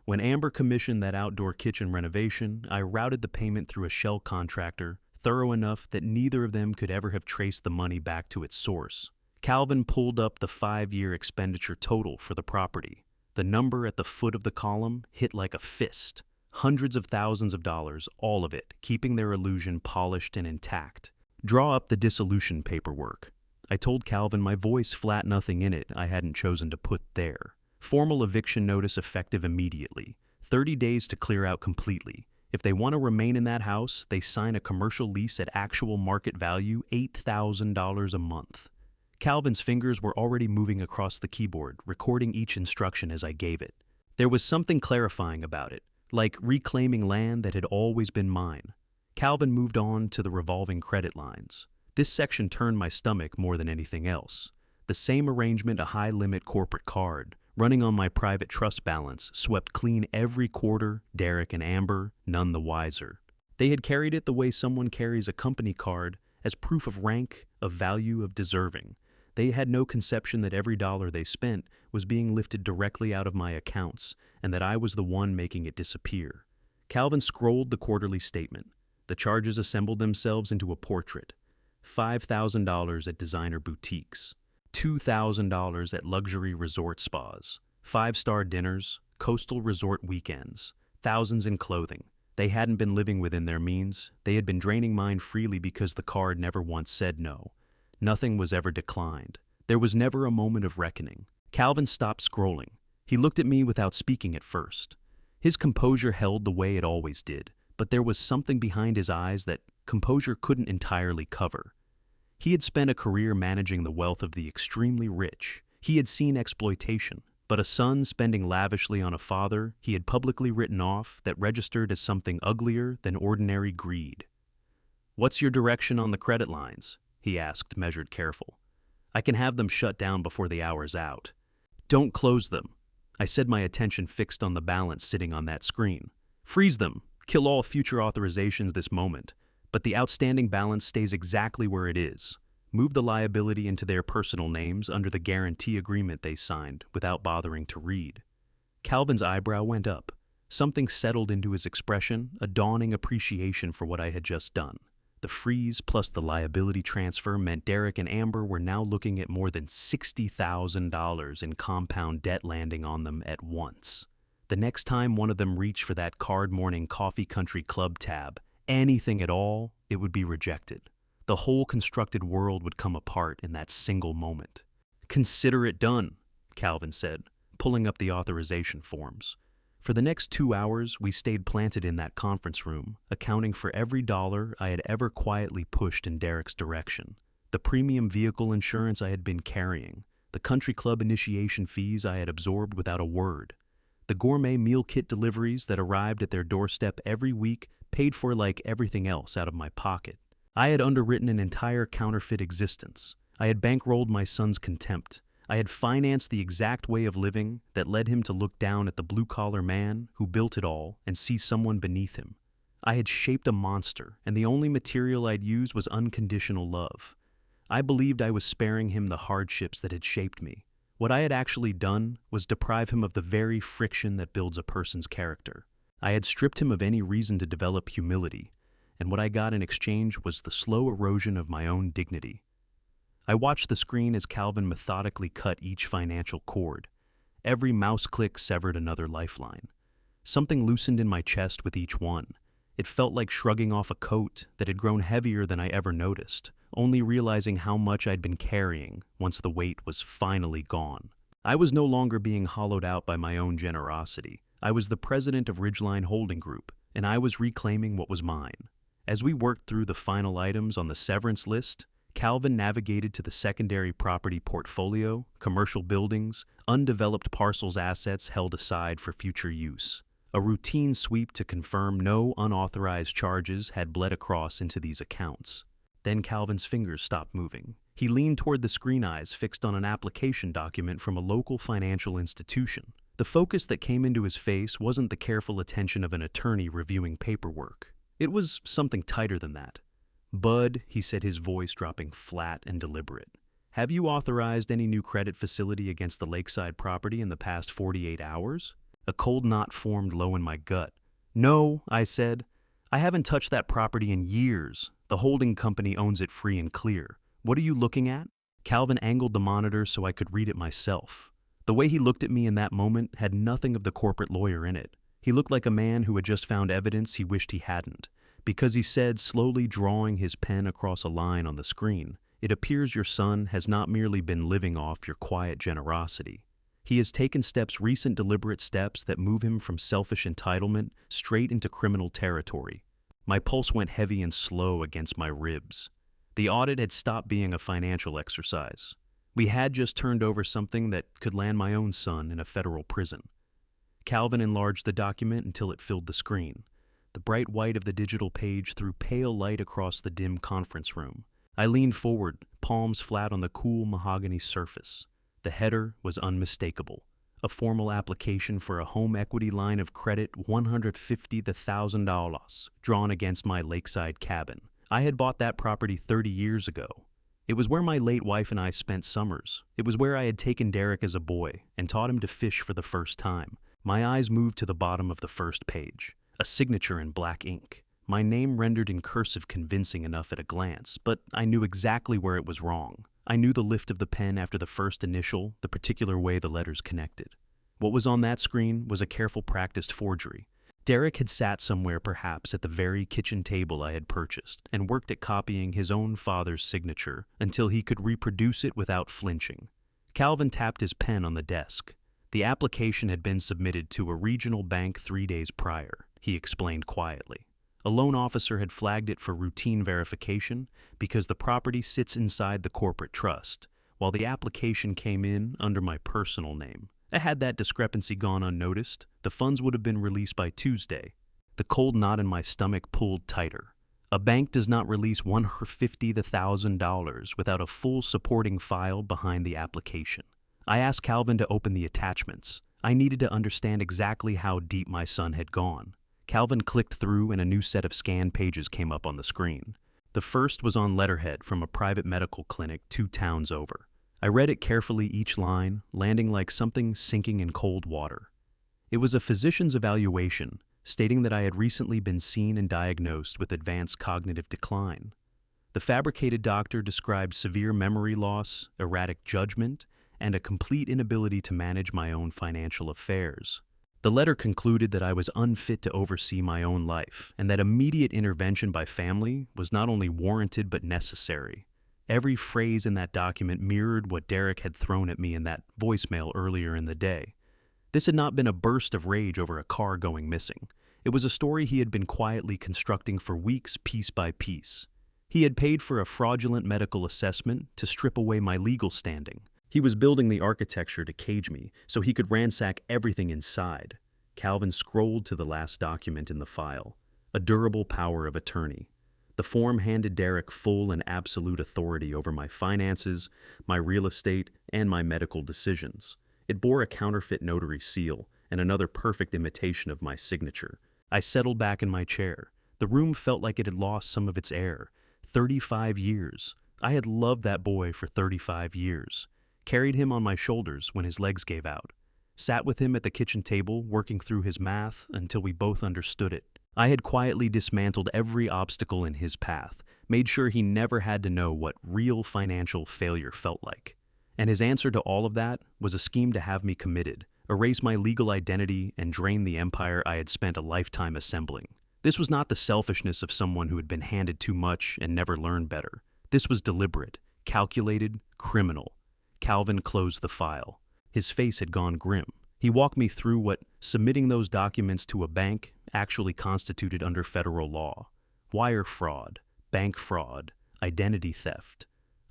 When Amber commissioned that outdoor kitchen renovation, I routed the payment through a shell contractor, thorough enough that neither of them could ever have traced the money back to its source. Calvin pulled up the 5-year expenditure total for the property. The number at the foot of the column hit like a fist. Hundreds of thousands of dollars, all of it, keeping their illusion polished and intact. Draw up the dissolution paperwork. I told Calvin my voice flat nothing in it I hadn't chosen to put there. Formal eviction notice effective immediately. 30 days to clear out completely. If they want to remain in that house, they sign a commercial lease at actual market value, $8,000 a month. Calvin's fingers were already moving across the keyboard, recording each instruction as I gave it. There was something clarifying about it, like reclaiming land that had always been mine. Calvin moved on to the revolving credit lines. This section turned my stomach more than anything else. The same arrangement, a high-limit corporate card, running on my private trust balance, swept clean every quarter. Derek and Amber, none the wiser. They had carried it the way someone carries a company card, as proof of rank, of value, of deserving. They had no conception that every dollar they spent was being lifted directly out of my accounts, and that I was the one making it disappear. Calvin scrolled the quarterly statement. The charges assembled themselves into a portrait. $5,000 at designer boutiques, $2,000 at luxury resort spas, 5-star dinners, coastal resort weekends, thousands in clothing. They hadn't been living within their means. They had been draining mine freely because the card never once said no. Nothing was ever declined. There was never a moment of reckoning. Calvin stopped scrolling. He looked at me without speaking at first. His composure held the way it always did, but there was something behind his eyes that composure couldn't entirely cover. He had spent a career managing the wealth of the extremely rich. He had seen exploitation, but a son spending lavishly on a father he had publicly written off that registered as something uglier than ordinary greed. "What's your direction on the credit lines?" he asked, measured careful. "I can have them shut down before the hour's out." "Don't close them," I said, my attention fixed on the balance sitting on that screen. "Freeze them. Kill all future authorizations this moment. But the outstanding balance stays exactly where it is. Move the liability into their personal names under the guarantee agreement they signed without bothering to read." Calvin's eyebrow went up. Something settled into his expression, a dawning appreciation for what I had just done. The freeze plus the liability transfer meant Derek and Amber were now looking at more than $60,000 in compound debt landing on them at once. The next time one of them reached for that card-morning coffee country club tab, anything at all, it would be rejected. The whole constructed world would come apart in that single moment. "Consider it done," Calvin said, pulling up the authorization forms. For the next 2 hours, we stayed planted in that conference room, accounting for every dollar I had ever quietly pushed in Derek's direction. The premium vehicle insurance I had been carrying, the country club initiation fees I had absorbed without a word, the gourmet meal kit deliveries that arrived at their doorstep every week paid for like everything else out of my pocket. I had underwritten an entire counterfeit existence. I had bankrolled my son's contempt. I had financed the exact way of living that led him to look down at the blue-collar man who built it all and see someone beneath him. I had shaped a monster, and the only material I'd used was unconditional love. I believed I was sparing him the hardships that had shaped me. What I had actually done was deprive him of the very friction that builds a person's character. I had stripped him of any reason to develop humility, and what I got in exchange was the slow erosion of my own dignity. I watched the screen as Calvin methodically cut each financial cord. Every mouse click severed another lifeline. Something loosened in my chest with each one. It felt like shrugging off a coat that had grown heavier than I ever noticed, only realizing how much I'd been carrying once the weight was finally gone. I was no longer being hollowed out by my own generosity. I was the president of Ridgeline Holding Group, and I was reclaiming what was mine. As we worked through the final items on the severance list, Calvin navigated to the secondary property portfolio, commercial buildings, undeveloped parcels assets held aside for future use. A routine sweep to confirm no unauthorized charges had bled across into these accounts. Then Calvin's fingers stopped moving. He leaned toward the screen eyes fixed on an application document from a local financial institution. The focus that came into his face wasn't the careful attention of an attorney reviewing paperwork. It was something tighter than that. "Bud," he said, his voice dropping flat and deliberate, "have you authorized any new credit facility against the lakeside property in the past 48 hours? A cold knot formed low in my gut. "No," I said. "I haven't touched that property in years. The holding company owns it free and clear. What are you looking at?" Calvin angled the monitor so I could read it myself. The way he looked at me in that moment had nothing of the corporate lawyer in it. He looked like a man who had just found evidence he wished he hadn't. Because he said, slowly drawing his pen across a line on the screen, "It appears your son has not merely been living off your quiet generosity. He has taken recent deliberate steps that move him from selfish entitlement straight into criminal territory." My pulse went heavy and slow against my ribs. The audit had stopped being a financial exercise. We had just turned over something that could land my own son in a federal prison. Calvin enlarged the document until it filled the screen. The bright white of the digital page threw pale light across the dim conference room. I leaned forward, palms flat on the cool mahogany surface. The header was unmistakable. A formal application for a home equity line of credit, $150,000, drawn against my lakeside cabin. I had bought that property 30 years ago. It was where my late wife and I spent summers. It was where I had taken Derek as a boy and taught him to fish for the first time. My eyes moved to the bottom of the first page. A signature in black ink. My name rendered in cursive convincing enough at a glance, but I knew exactly where it was wrong. I knew the lift of the pen after the first initial, the particular way the letters connected. What was on that screen was a careful practiced forgery. Derek had sat somewhere perhaps at the very kitchen table I had purchased and worked at copying his own father's signature until he could reproduce it without flinching. Calvin tapped his pen on the desk. The application had been submitted to a regional bank 3 days prior, he explained quietly. A loan officer had flagged it for routine verification because the property sits inside the corporate trust, while the application came in under my personal name. Had that discrepancy gone unnoticed, the funds would have been released by Tuesday. The cold knot in my stomach pulled tighter. A bank does not release $150,000 without a full supporting file behind the application. I asked Calvin to open the attachments. I needed to understand exactly how deep my son had gone. Calvin clicked through and a new set of scanned pages came up on the screen. The first was on letterhead from a private medical clinic 2 towns over. I read it carefully, each line, landing like something sinking in cold water. It was a physician's evaluation, stating that I had recently been seen and diagnosed with advanced cognitive decline. The fabricated doctor described severe memory loss, erratic judgment, and a complete inability to manage my own financial affairs. The letter concluded that I was unfit to oversee my own life, and that immediate intervention by family was not only warranted but necessary. Every phrase in that document mirrored what Derek had thrown at me in that voicemail earlier in the day. This had not been a burst of rage over a car going missing. It was a story he had been quietly constructing for weeks, piece by piece. He had paid for a fraudulent medical assessment to strip away my legal standing. He was building the architecture to cage me so he could ransack everything inside. Calvin scrolled to the last document in the file, a durable power of attorney. The form handed Derek full and absolute authority over my finances, my real estate, and my medical decisions. It bore a counterfeit notary seal and another perfect imitation of my signature. I settled back in my chair. The room felt like it had lost some of its air. 35 years. I had loved that boy for 35 years. Carried him on my shoulders when his legs gave out. Sat with him at the kitchen table, working through his math until we both understood it. I had quietly dismantled every obstacle in his path, made sure he never had to know what real financial failure felt like. And his answer to all of that was a scheme to have me committed, erase my legal identity, and drain the empire I had spent a lifetime assembling. This was not the selfishness of someone who had been handed too much and never learned better. This was deliberate, calculated, criminal. Calvin closed the file. His face had gone grim. He walked me through what submitting those documents to a bank actually constituted under federal law. Wire fraud, bank fraud, identity theft,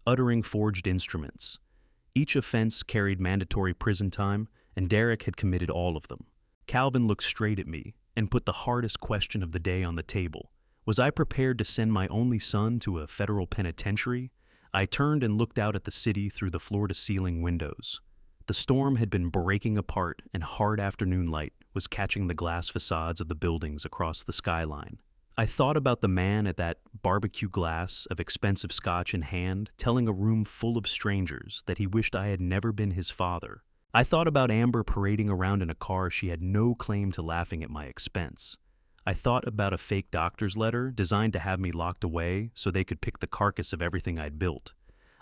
uttering forged instruments. Each offense carried mandatory prison time, and Derek had committed all of them. Calvin looked straight at me and put the hardest question of the day on the table. Was I prepared to send my only son to a federal penitentiary? I turned and looked out at the city through the floor-to-ceiling windows. The storm had been breaking apart, and hard afternoon light was catching the glass facades of the buildings across the skyline. I thought about the man at that barbecue glass of expensive scotch in hand, telling a room full of strangers that he wished I had never been his father. I thought about Amber parading around in a car she had no claim to laughing at my expense. I thought about a fake doctor's letter designed to have me locked away so they could pick the carcass of everything I'd built.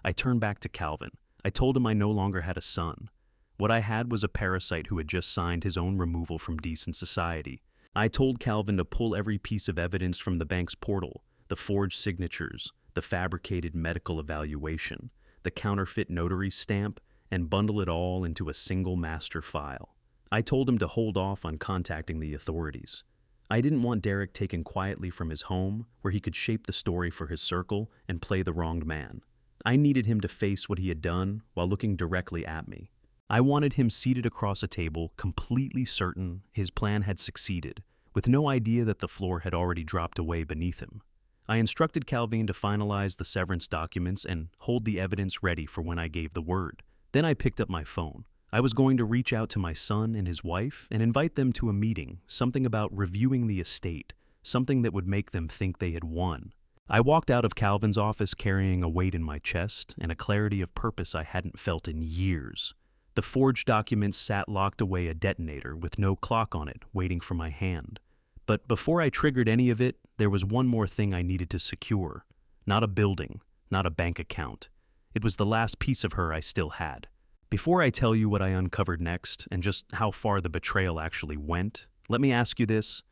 I turned back to Calvin. I told him I no longer had a son. What I had was a parasite who had just signed his own removal from decent society. I told Calvin to pull every piece of evidence from the bank's portal, the forged signatures, the fabricated medical evaluation, the counterfeit notary stamp, and bundle it all into a single master file. I told him to hold off on contacting the authorities. I didn't want Derek taken quietly from his home, where he could shape the story for his circle and play the wronged man. I needed him to face what he had done while looking directly at me. I wanted him seated across a table, completely certain his plan had succeeded, with no idea that the floor had already dropped away beneath him. I instructed Calvin to finalize the severance documents and hold the evidence ready for when I gave the word. Then I picked up my phone. I was going to reach out to my son and his wife and invite them to a meeting, something about reviewing the estate, something that would make them think they had won. I walked out of Calvin's office carrying a weight in my chest and a clarity of purpose I hadn't felt in years. The forged documents sat locked away a detonator with no clock on it, waiting for my hand. But before I triggered any of it, there was one more thing I needed to secure. Not a building, not a bank account. It was the last piece of her I still had. Before I tell you what I uncovered next, and just how far the betrayal actually went, let me ask you this.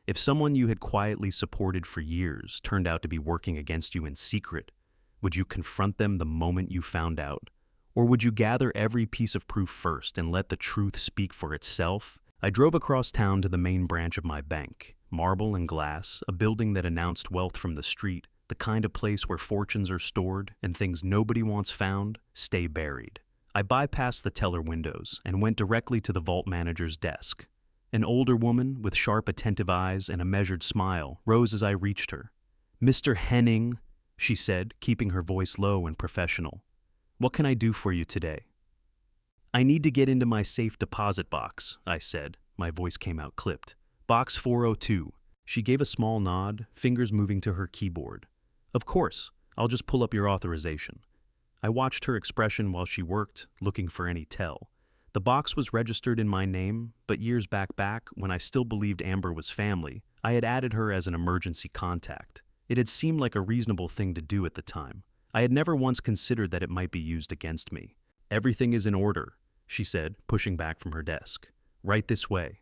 If someone you had quietly supported for years turned out to be working against you in secret, would you confront them the moment you found out? Or would you gather every piece of proof first and let the truth speak for itself? I drove across town to the main branch of my bank. Marble and glass, a building that announced wealth from the street, the kind of place where fortunes are stored and things nobody wants found stay buried. I bypassed the teller windows and went directly to the vault manager's desk. An older woman with sharp, attentive eyes and a measured smile rose as I reached her. "Mr. Henning," she said, keeping her voice low and professional. "What can I do for you today?" "I need to get into my safe deposit box," I said. My voice came out clipped. "Box 402. She gave a small nod, fingers moving to her keyboard. "Of course. I'll just pull up your authorization." I watched her expression while she worked, looking for any tell. The box was registered in my name, but years back, when I still believed Amber was family, I had added her as an emergency contact. It had seemed like a reasonable thing to do at the time. I had never once considered that it might be used against me. "Everything is in order," she said, pushing back from her desk. "Right this way."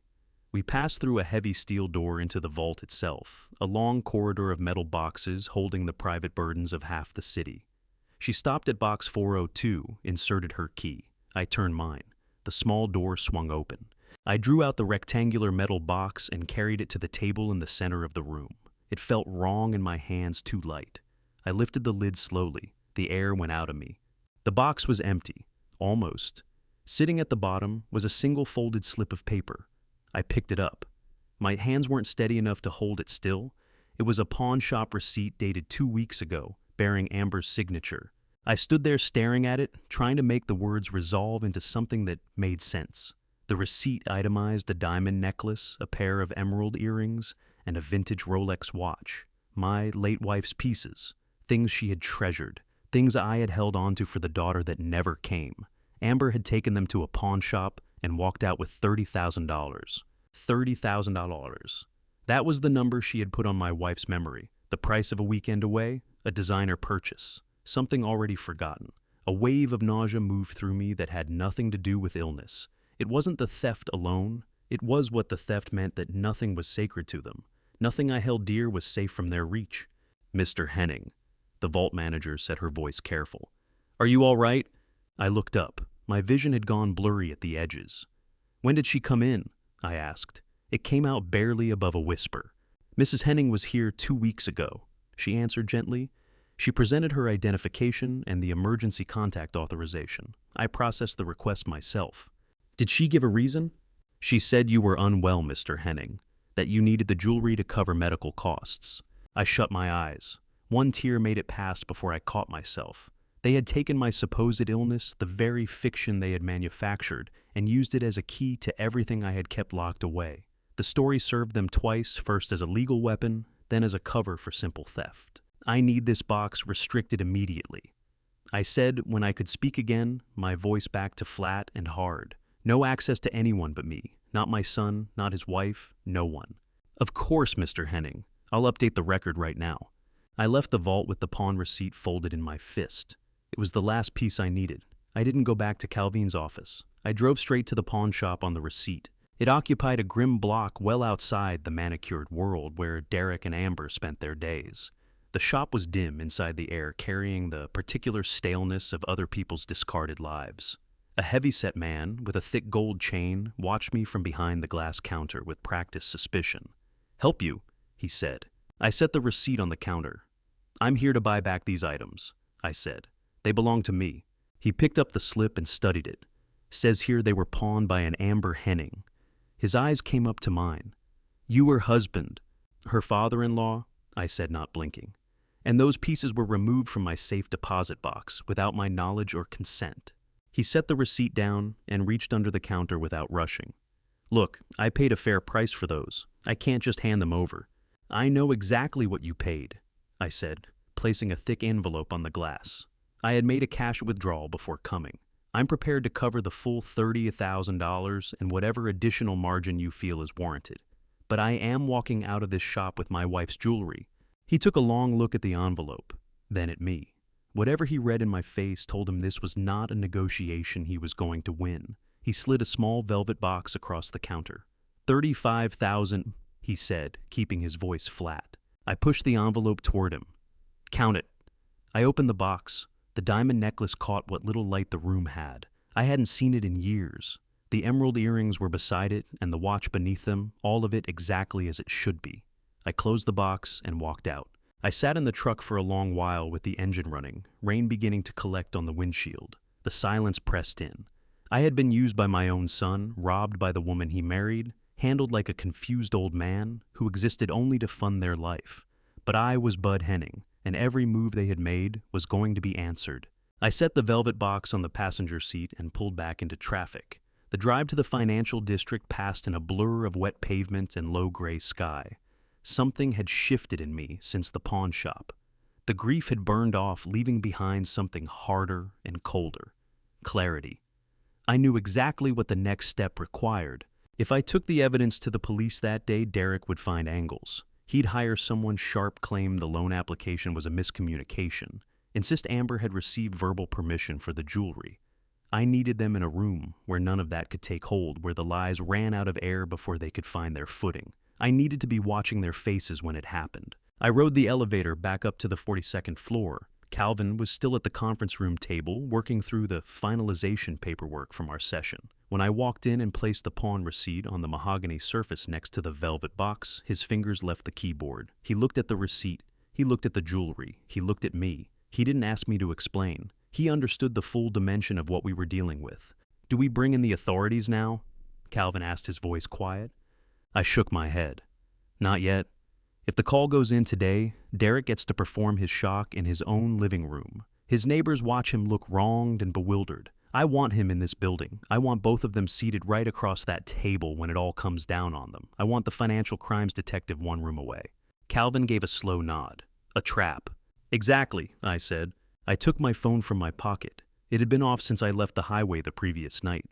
We passed through a heavy steel door into the vault itself, a long corridor of metal boxes holding the private burdens of half the city. She stopped at box 402, inserted her key. I turned mine. The small door swung open. I drew out the rectangular metal box and carried it to the table in the center of the room. It felt wrong in my hands, too light. I lifted the lid slowly. The air went out of me. The box was empty, almost. Sitting at the bottom was a single folded slip of paper. I picked it up. My hands weren't steady enough to hold it still. It was a pawn shop receipt dated 2 weeks ago, bearing Amber's signature. I stood there staring at it, trying to make the words resolve into something that made sense. The receipt itemized a diamond necklace, a pair of emerald earrings, and a vintage Rolex watch. My late wife's pieces. Things she had treasured. Things I had held onto for the daughter that never came. Amber had taken them to a pawn shop and walked out with $30,000. $30,000. That was the number she had put on my wife's memory. The price of a weekend away, a designer purchase. Something already forgotten. A wave of nausea moved through me that had nothing to do with illness. It wasn't the theft alone. It was what the theft meant, that nothing was sacred to them. Nothing I held dear was safe from their reach. Mr. Henning, the vault manager said, her voice careful. Are you all right? I looked up. My vision had gone blurry at the edges. When did she come in? I asked. It came out barely above a whisper. Mrs. Henning was here 2 weeks ago, she answered gently. She presented her identification and the emergency contact authorization. I processed the request myself. Did she give a reason? She said you were unwell, Mr. Henning, that you needed the jewelry to cover medical costs. I shut my eyes. One tear made it past before I caught myself. They had taken my supposed illness, the very fiction they had manufactured, and used it as a key to everything I had kept locked away. The story served them twice, first as a legal weapon, then as a cover for simple theft. I need this box restricted immediately. I said when I could speak again, my voice back to flat and hard. No access to anyone but me. Not my son, not his wife, no one. Of course, Mr. Henning. I'll update the record right now. I left the vault with the pawn receipt folded in my fist. It was the last piece I needed. I didn't go back to Calvin's office. I drove straight to the pawn shop on the receipt. It occupied a grim block well outside the manicured world where Derek and Amber spent their days. The shop was dim inside the air, carrying the particular staleness of other people's discarded lives. A heavy-set man with a thick gold chain watched me from behind the glass counter with practiced suspicion. Help you, he said. I set the receipt on the counter. I'm here to buy back these items, I said. They belong to me. He picked up the slip and studied it. Says here they were pawned by an Amber Henning. His eyes came up to mine. You were husband. Her father-in-law, I said, not blinking. And those pieces were removed from my safe deposit box without my knowledge or consent. He set the receipt down and reached under the counter without rushing. Look, I paid a fair price for those. I can't just hand them over. I know exactly what you paid, I said, placing a thick envelope on the glass. I had made a cash withdrawal before coming. I'm prepared to cover the full $30,000 and whatever additional margin you feel is warranted. But I am walking out of this shop with my wife's jewelry. He took a long look at the envelope, then at me. Whatever he read in my face told him this was not a negotiation he was going to win. He slid a small velvet box across the counter. $35,000, he said, keeping his voice flat. I pushed the envelope toward him. Count it. I opened the box. The diamond necklace caught what little light the room had. I hadn't seen it in years. The emerald earrings were beside it, and the watch beneath them, all of it exactly as it should be. I closed the box and walked out. I sat in the truck for a long while with the engine running, rain beginning to collect on the windshield. The silence pressed in. I had been used by my own son, robbed by the woman he married, handled like a confused old man who existed only to fund their life. But I was Bud Henning, and every move they had made was going to be answered. I set the velvet box on the passenger seat and pulled back into traffic. The drive to the financial district passed in a blur of wet pavement and low gray sky. Something had shifted in me since the pawn shop. The grief had burned off, leaving behind something harder and colder. Clarity. I knew exactly what the next step required. If I took the evidence to the police that day, Derek would find angles. He'd hire someone sharp, claim the loan application was a miscommunication, insist Amber had received verbal permission for the jewelry. I needed them in a room where none of that could take hold, where the lies ran out of air before they could find their footing. I needed to be watching their faces when it happened. I rode the elevator back up to the 42nd floor. Calvin was still at the conference room table, working through the finalization paperwork from our session. When I walked in and placed the pawn receipt on the mahogany surface next to the velvet box, his fingers left the keyboard. He looked at the receipt. He looked at the jewelry. He looked at me. He didn't ask me to explain. He understood the full dimension of what we were dealing with. Do we bring in the authorities now? Calvin asked, his voice quiet. I shook my head. Not yet. If the call goes in today, Derek gets to perform his shock in his own living room. His neighbors watch him look wronged and bewildered. I want him in this building. I want both of them seated right across that table when it all comes down on them. I want the financial crimes detective one room away. Calvin gave a slow nod. A trap. Exactly, I said. I took my phone from my pocket. It had been off since I left the highway the previous night.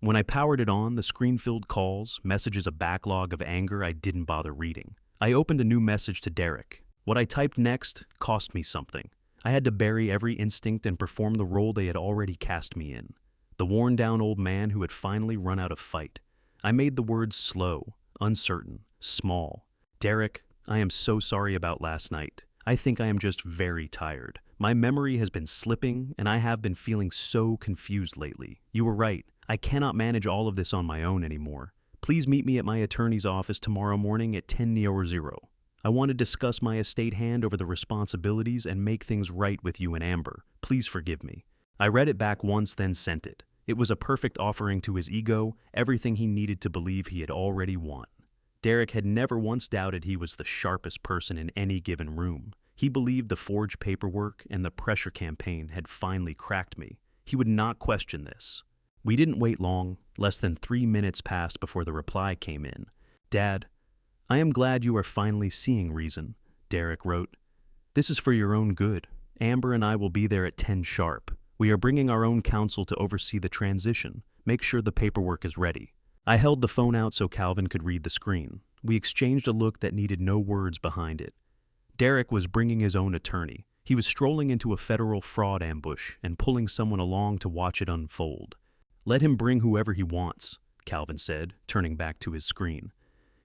When I powered it on, the screen filled calls, messages, a backlog of anger I didn't bother reading. I opened a new message to Derek. What I typed next cost me something. I had to bury every instinct and perform the role they had already cast me in. The worn-down old man who had finally run out of fight. I made the words slow, uncertain, small. Derek, I am so sorry about last night. I think I am just very tired. My memory has been slipping, and I have been feeling so confused lately. You were right. I cannot manage all of this on my own anymore. Please meet me at my attorney's office tomorrow morning at 10:00. I want to discuss my estate hand over the responsibilities and make things right with you and Amber. Please forgive me. I read it back once, then sent it. It was a perfect offering to his ego, everything he needed to believe he had already won. Derek had never once doubted he was the sharpest person in any given room. He believed the forged paperwork and the pressure campaign had finally cracked me. He would not question this. We didn't wait long. Less than 3 minutes passed before the reply came in. Dad, I am glad you are finally seeing reason, Derek wrote. This is for your own good. Amber and I will be there at 10 sharp. We are bringing our own counsel to oversee the transition. Make sure the paperwork is ready. I held the phone out so Calvin could read the screen. We exchanged a look that needed no words behind it. Derek was bringing his own attorney. He was strolling into a federal fraud ambush and pulling someone along to watch it unfold. Let him bring whoever he wants, Calvin said, turning back to his screen.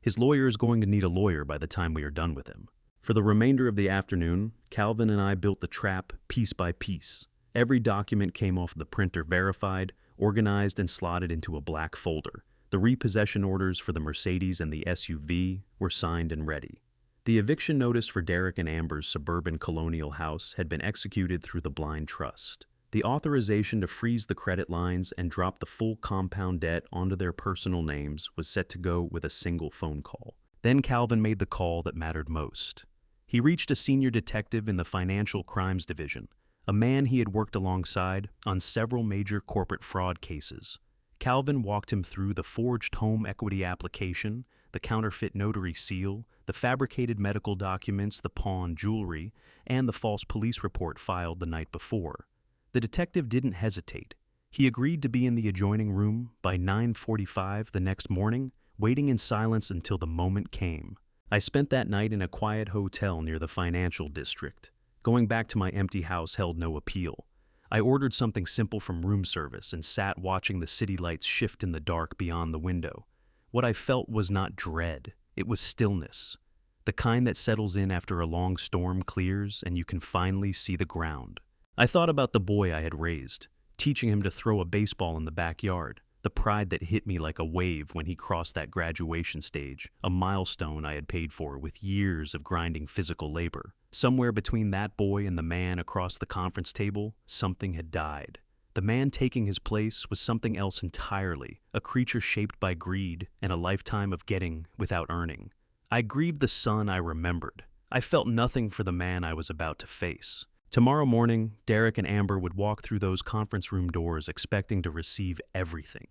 His lawyer is going to need a lawyer by the time we are done with him. For the remainder of the afternoon, Calvin and I built the trap piece by piece. Every document came off the printer verified, organized, and slotted into a black folder. The repossession orders for the Mercedes and the SUV were signed and ready. The eviction notice for Derek and Amber's suburban colonial house had been executed through the blind trust. The authorization to freeze the credit lines and drop the full compound debt onto their personal names was set to go with a single phone call. Then Calvin made the call that mattered most. He reached a senior detective in the Financial Crimes Division, a man he had worked alongside on several major corporate fraud cases. Calvin walked him through the forged home equity application, the counterfeit notary seal, the fabricated medical documents, the pawn jewelry, and the false police report filed the night before. The detective didn't hesitate. He agreed to be in the adjoining room by 9:45 the next morning, waiting in silence until the moment came. I spent that night in a quiet hotel near the financial district. Going back to my empty house held no appeal. I ordered something simple from room service and sat watching the city lights shift in the dark beyond the window. What I felt was not dread, it was stillness. The kind that settles in after a long storm clears and you can finally see the ground. I thought about the boy I had raised, teaching him to throw a baseball in the backyard, the pride that hit me like a wave when he crossed that graduation stage, a milestone I had paid for with years of grinding physical labor. Somewhere between that boy and the man across the conference table, something had died. The man taking his place was something else entirely, a creature shaped by greed and a lifetime of getting without earning. I grieved the son I remembered. I felt nothing for the man I was about to face. Tomorrow morning, Derek and Amber would walk through those conference room doors expecting to receive everything.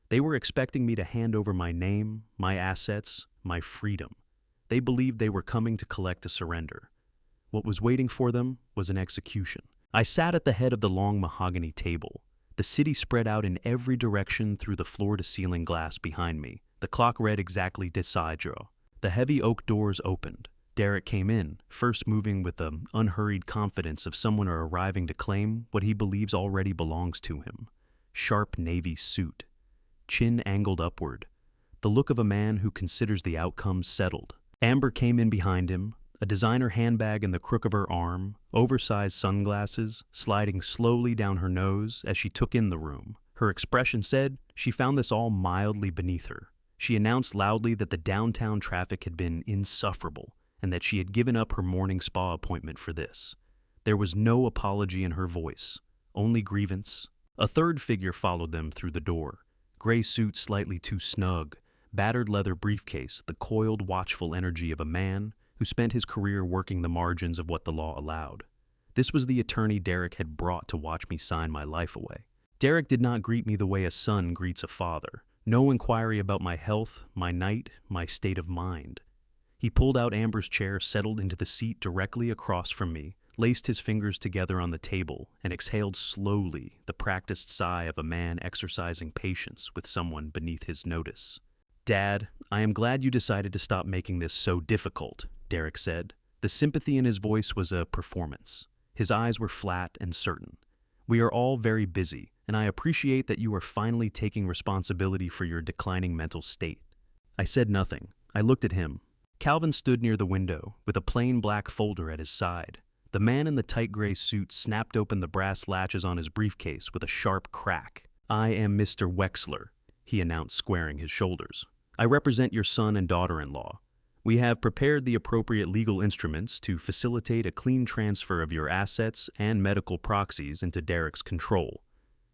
They were expecting me to hand over my name, my assets, my freedom. They believed they were coming to collect a surrender. What was waiting for them was an execution. I sat at the head of the long mahogany table. The city spread out in every direction through the floor-to-ceiling glass behind me. The clock read exactly decidro. The heavy oak doors opened. Derek came in, first moving with the unhurried confidence of someone arriving to claim what he believes already belongs to him. Sharp navy suit. Chin angled upward. The look of a man who considers the outcome settled. Amber came in behind him, a designer handbag in the crook of her arm, oversized sunglasses sliding slowly down her nose as she took in the room. Her expression said she found this all mildly beneath her. She announced loudly that the downtown traffic had been insufferable, and that she had given up her morning spa appointment for this. There was no apology in her voice, only grievance. A third figure followed them through the door. Gray suit slightly too snug, battered leather briefcase, the coiled, watchful energy of a man who spent his career working the margins of what the law allowed. This was the attorney Derek had brought to watch me sign my life away. Derek did not greet me the way a son greets a father. No inquiry about my health, my night, my state of mind. He pulled out Amber's chair, settled into the seat directly across from me, laced his fingers together on the table, and exhaled slowly, the practiced sigh of a man exercising patience with someone beneath his notice. "Dad, I am glad you decided to stop making this so difficult," Derek said. The sympathy in his voice was a performance. His eyes were flat and certain. "We are all very busy, and I appreciate that you are finally taking responsibility for your declining mental state." I said nothing. I looked at him. Calvin stood near the window, with a plain black folder at his side. The man in the tight gray suit snapped open the brass latches on his briefcase with a sharp crack. "I am Mr. Wexler," he announced, squaring his shoulders. "I represent your son and daughter-in-law. We have prepared the appropriate legal instruments to facilitate a clean transfer of your assets and medical proxies into Derek's control."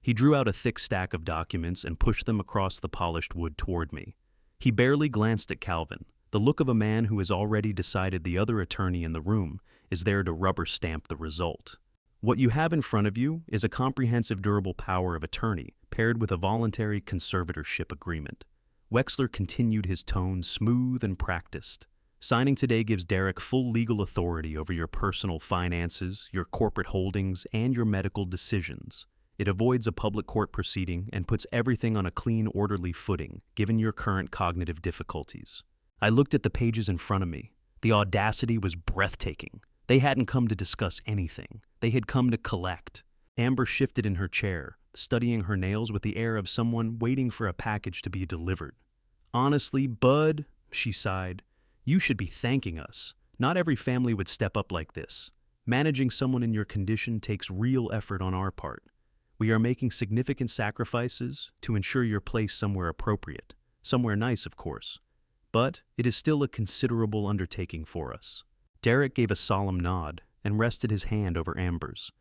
He drew out a thick stack of documents and pushed them across the polished wood toward me. He barely glanced at Calvin, the look of a man who has already decided the other attorney in the room is there to rubber stamp the result. "What you have in front of you is a comprehensive durable power of attorney paired with a voluntary conservatorship agreement." Wexler continued, his tone smooth and practiced. "Signing today gives Derek full legal authority over your personal finances, your corporate holdings, and your medical decisions. It avoids a public court proceeding and puts everything on a clean, orderly footing, given your current cognitive difficulties." I looked at the pages in front of me. The audacity was breathtaking. They hadn't come to discuss anything. They had come to collect. Amber shifted in her chair, studying her nails with the air of someone waiting for a package to be delivered. "Honestly, Bud," she sighed, "you should be thanking us. Not every family would step up like this. Managing someone in your condition takes real effort on our part. We are making significant sacrifices to ensure you're placed somewhere appropriate. Somewhere nice, of course. But it is still a considerable undertaking for us." Derek gave a solemn nod and rested his hand over Amber's.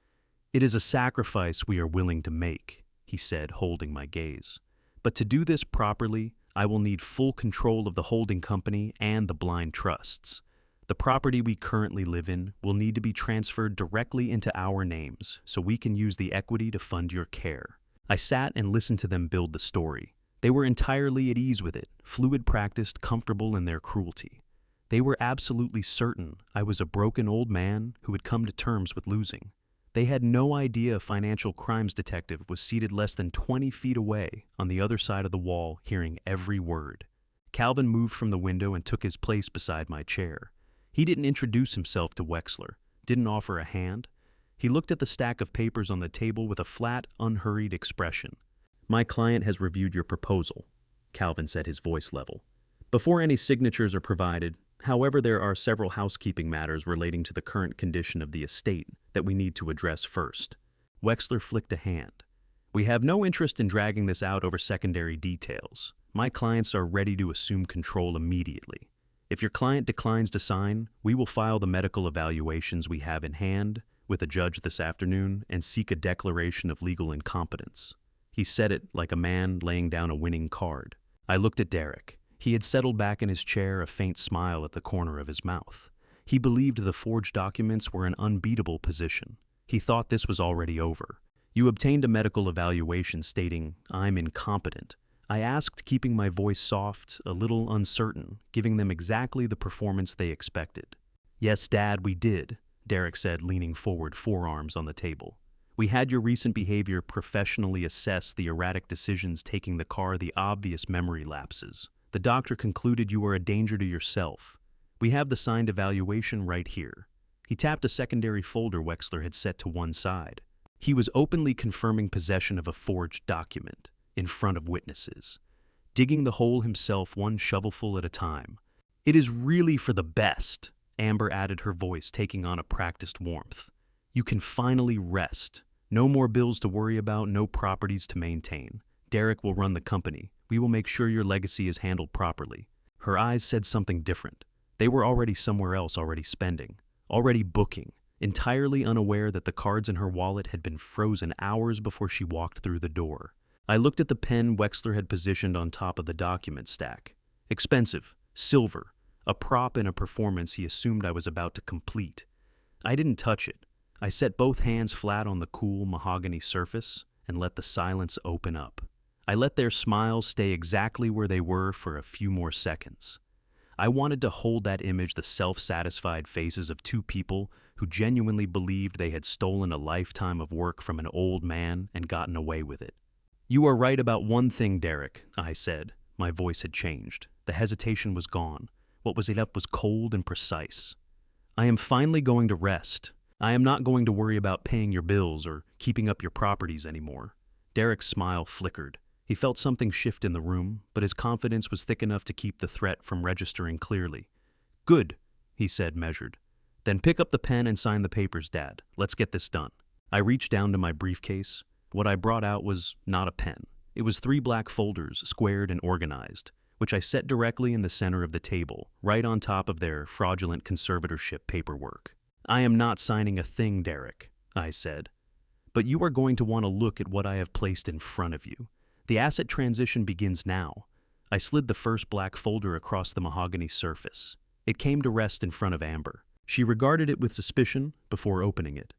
"It is a sacrifice we are willing to make," he said, holding my gaze. "But to do this properly, I will need full control of the holding company and the blind trusts. The property we currently live in will need to be transferred directly into our names so we can use the equity to fund your care." I sat and listened to them build the story. They were entirely at ease with it, fluid practiced, comfortable in their cruelty. They were absolutely certain I was a broken old man who had come to terms with losing. They had no idea a financial crimes detective was seated less than 20 feet away on the other side of the wall, hearing every word. Calvin moved from the window and took his place beside my chair. He didn't introduce himself to Wexler, didn't offer a hand. He looked at the stack of papers on the table with a flat, unhurried expression. "My client has reviewed your proposal," Calvin said, his voice level. "Before any signatures are provided, however, there are several housekeeping matters relating to the current condition of the estate that we need to address first." Wexler flicked a hand. "We have no interest in dragging this out over secondary details. My clients are ready to assume control immediately. If your client declines to sign, we will file the medical evaluations we have in hand with a judge this afternoon and seek a declaration of legal incompetence." He said it like a man laying down a winning card. I looked at Derek. He had settled back in his chair, a faint smile at the corner of his mouth. He believed the forged documents were an unbeatable position. He thought this was already over. "You obtained a medical evaluation stating, 'I'm incompetent.'" I asked, keeping my voice soft, a little uncertain, giving them exactly the performance they expected. "Yes, Dad, we did," Derek said, leaning forward, forearms on the table. "We had your recent behavior professionally assess the erratic decisions taking the car, the obvious memory lapses. The doctor concluded you are a danger to yourself. We have the signed evaluation right here." He tapped a secondary folder Wexler had set to one side. He was openly confirming possession of a forged document, in front of witnesses, digging the hole himself one shovelful at a time. "It is really for the best," Amber added, her voice taking on a practiced warmth. "You can finally rest. No more bills to worry about, no properties to maintain. Derek will run the company. We will make sure your legacy is handled properly." Her eyes said something different. They were already somewhere else, already spending, already booking, entirely unaware that the cards in her wallet had been frozen hours before she walked through the door. I looked at the pen Wexler had positioned on top of the document stack. Expensive, silver, a prop in a performance he assumed I was about to complete. I didn't touch it. I set both hands flat on the cool mahogany surface and let the silence open up. I let their smiles stay exactly where they were for a few more seconds. I wanted to hold that image, the self-satisfied faces of two people who genuinely believed they had stolen a lifetime of work from an old man and gotten away with it. "You are right about one thing, Derek," I said. My voice had changed. The hesitation was gone. What was left was cold and precise. "I am finally going to rest. I am not going to worry about paying your bills or keeping up your properties anymore." Derek's smile flickered. He felt something shift in the room, but his confidence was thick enough to keep the threat from registering clearly. Good, he said, measured. Then pick up the pen and sign the papers, Dad. Let's get this done. I reached down to my briefcase. What I brought out was not a pen. It was 3 black folders, squared and organized, which I set directly in the center of the table, right on top of their fraudulent conservatorship paperwork. I am not signing a thing, Derek, I said. But you are going to want to look at what I have placed in front of you. The asset transition begins now. I slid the first black folder across the mahogany surface. It came to rest in front of Amber. She regarded it with suspicion before opening it.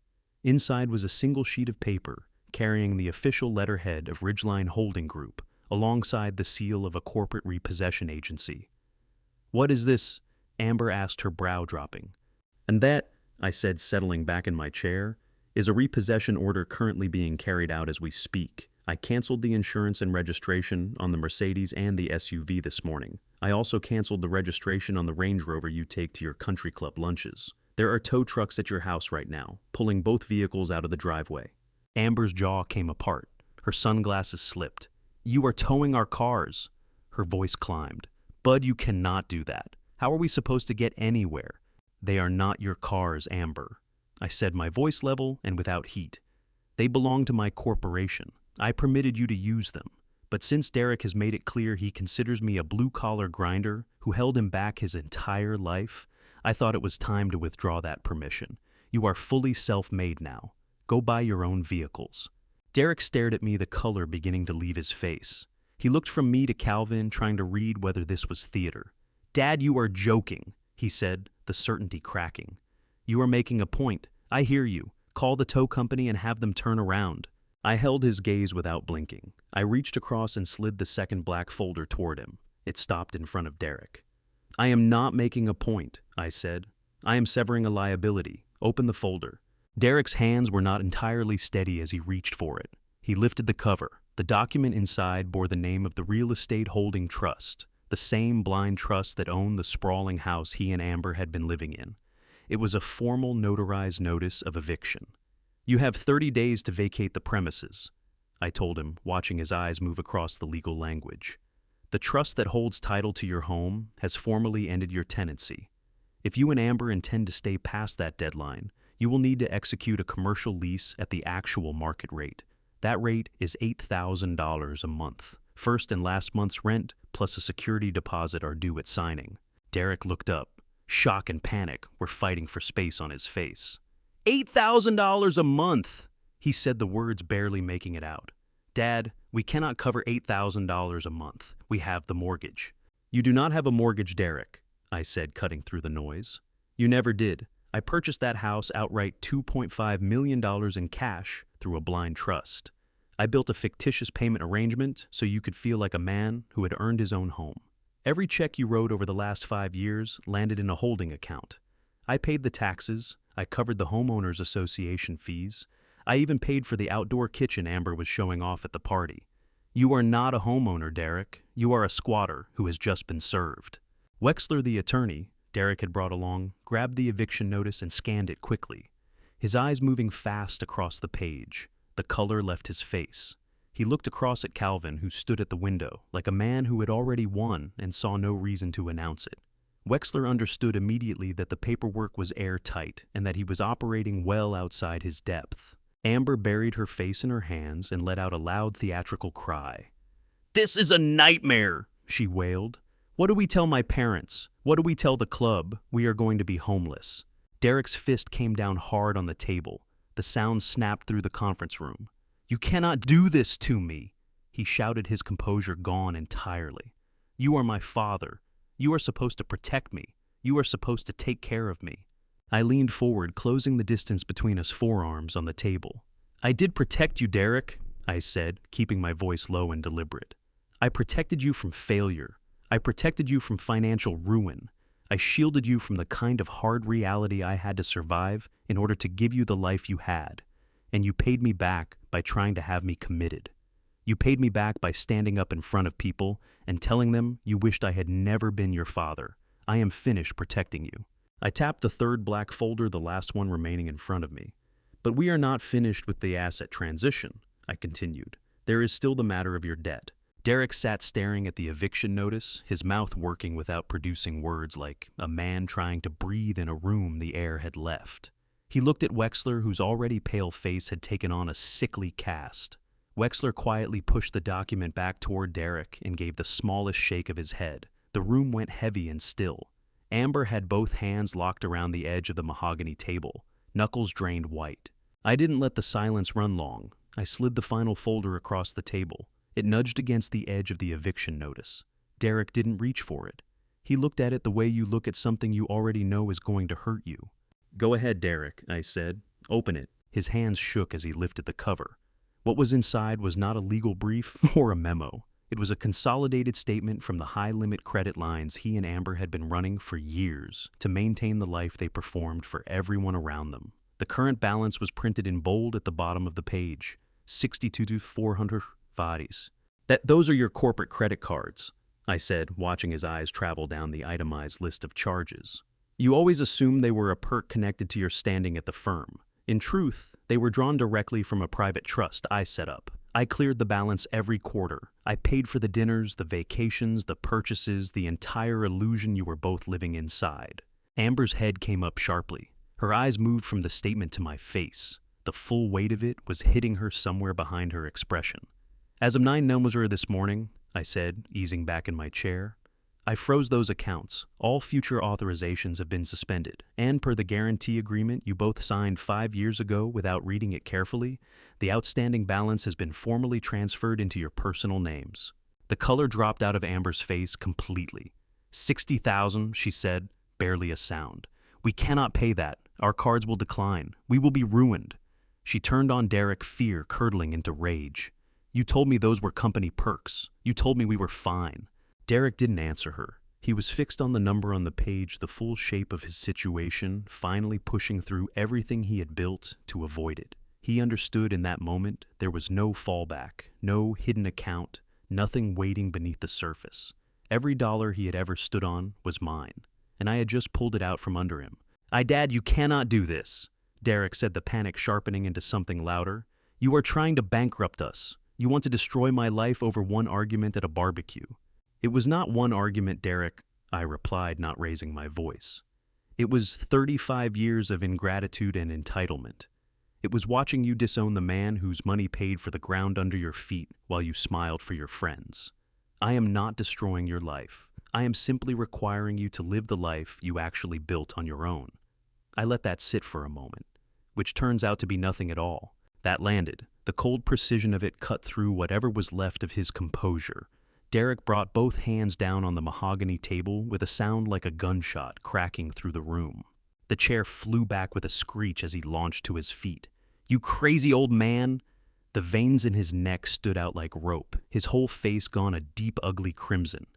Inside was a single sheet of paper carrying the official letterhead of Ridgeline Holding Group, alongside the seal of a corporate repossession agency. What is this? Amber asked, her brow dropping. And that, I said, settling back in my chair, is a repossession order currently being carried out as we speak. I canceled the insurance and registration on the Mercedes and the SUV this morning. I also canceled the registration on the Range Rover you take to your country club lunches. There are tow trucks at your house right now, pulling both vehicles out of the driveway. Amber's jaw came apart. Her sunglasses slipped. You are towing our cars. Her voice climbed. Bud, you cannot do that. How are we supposed to get anywhere? They are not your cars, Amber. I said, my voice level and without heat. They belong to my corporation. I permitted you to use them. But since Derek has made it clear he considers me a blue-collar grinder who held him back his entire life, I thought it was time to withdraw that permission. You are fully self-made now. Go buy your own vehicles. Derek stared at me, the color beginning to leave his face. He looked from me to Calvin, trying to read whether this was theater. Dad, you are joking, he said, the certainty cracking. You are making a point. I hear you. Call the tow company and have them turn around. I held his gaze without blinking. I reached across and slid the second black folder toward him. It stopped in front of Derek. I am not making a point, I said. I am severing a liability. Open the folder. Derek's hands were not entirely steady as he reached for it. He lifted the cover. The document inside bore the name of the Real Estate Holding Trust, the same blind trust that owned the sprawling house he and Amber had been living in. It was a formal notarized notice of eviction. You have 30 days to vacate the premises, I told him, watching his eyes move across the legal language. The trust that holds title to your home has formally ended your tenancy. If you and Amber intend to stay past that deadline, you will need to execute a commercial lease at the actual market rate. That rate is $8,000 a month. First and last month's rent plus a security deposit are due at signing. Derek looked up. Shock and panic were fighting for space on his face. $8,000 a month! He said, the words barely making it out. Dad, we cannot cover $8,000 a month. We have the mortgage. You do not have a mortgage, Derek, I said, cutting through the noise. You never did. I purchased that house outright, $2.5 million in cash through a blind trust. I built a fictitious payment arrangement so you could feel like a man who had earned his own home. Every check you wrote over the last 5 years landed in a holding account. I paid the taxes. I covered the homeowners association fees. I even paid for the outdoor kitchen Amber was showing off at the party. You are not a homeowner, Derek. You are a squatter who has just been served. Wexler, the attorney Derek had brought along, grabbed the eviction notice and scanned it quickly. His eyes moving fast across the page. The color left his face. He looked across at Calvin, who stood at the window, like a man who had already won and saw no reason to announce it. Wexler understood immediately that the paperwork was airtight and that he was operating well outside his depth. Amber buried her face in her hands and let out a loud theatrical cry. This is a nightmare, she wailed. What do we tell my parents? What do we tell the club? We are going to be homeless. Derek's fist came down hard on the table. The sound snapped through the conference room. You cannot do this to me, he shouted, his composure gone entirely. You are my father. You are supposed to protect me. You are supposed to take care of me. I leaned forward, closing the distance between us, forearms on the table. I did protect you, Derek, I said, keeping my voice low and deliberate. I protected you from failure. I protected you from financial ruin. I shielded you from the kind of hard reality I had to survive in order to give you the life you had. And you paid me back by trying to have me committed. You paid me back by standing up in front of people and telling them you wished I had never been your father. I am finished protecting you. I tapped the third black folder, the last one remaining in front of me. But we are not finished with the asset transition, I continued. There is still the matter of your debt. Derek sat staring at the eviction notice, his mouth working without producing words, like a man trying to breathe in a room the air had left. He looked at Wexler, whose already pale face had taken on a sickly cast. Wexler quietly pushed the document back toward Derek and gave the smallest shake of his head. The room went heavy and still. Amber had both hands locked around the edge of the mahogany table, knuckles drained white. I didn't let the silence run long. I slid the final folder across the table. It nudged against the edge of the eviction notice. Derek didn't reach for it. He looked at it the way you look at something you already know is going to hurt you. "Go ahead, Derek," I said. "Open it." His hands shook as he lifted the cover. What was inside was not a legal brief or a memo. It was a consolidated statement from the high-limit credit lines he and Amber had been running for years to maintain the life they performed for everyone around them. The current balance was printed in bold at the bottom of the page. 62 to 400 varies. Those are your corporate credit cards," I said, watching his eyes travel down the itemized list of charges. "You always assumed they were a perk connected to your standing at the firm. In truth, they were drawn directly from a private trust I set up. I cleared the balance every quarter. I paid for the dinners, the vacations, the purchases, the entire illusion you were both living inside." Amber's head came up sharply. Her eyes moved from the statement to my face. The full weight of it was hitting her somewhere behind her expression. "As of 9 Nomeser this morning," I said, easing back in my chair, "I froze those accounts. All future authorizations have been suspended, and per the guarantee agreement you both signed 5 years ago without reading it carefully, the outstanding balance has been formally transferred into your personal names." The color dropped out of Amber's face completely. 60,000, she said, barely a sound. "We cannot pay that. Our cards will decline. We will be ruined." She turned on Derek, fear curdling into rage. "You told me those were company perks. You told me we were fine." Derek didn't answer her. He was fixed on the number on the page, the full shape of his situation, finally pushing through everything he had built to avoid it. He understood in that moment there was no fallback, no hidden account, nothing waiting beneath the surface. Every dollar he had ever stood on was mine, and I had just pulled it out from under him. Dad, you cannot do this," Derek said, the panic sharpening into something louder. "You are trying to bankrupt us. You want to destroy my life over one argument at a barbecue." "It was not one argument, Derek," I replied, not raising my voice. "It was 35 years of ingratitude and entitlement. It was watching you disown the man whose money paid for the ground under your feet while you smiled for your friends. I am not destroying your life. I am simply requiring you to live the life you actually built on your own." I let that sit for a moment, which turns out to be nothing at all. That landed. The cold precision of it cut through whatever was left of his composure. Derek brought both hands down on the mahogany table with a sound like a gunshot cracking through the room. The chair flew back with a screech as he launched to his feet. "You crazy old man!" The veins in his neck stood out like rope, his whole face gone a deep, ugly crimson.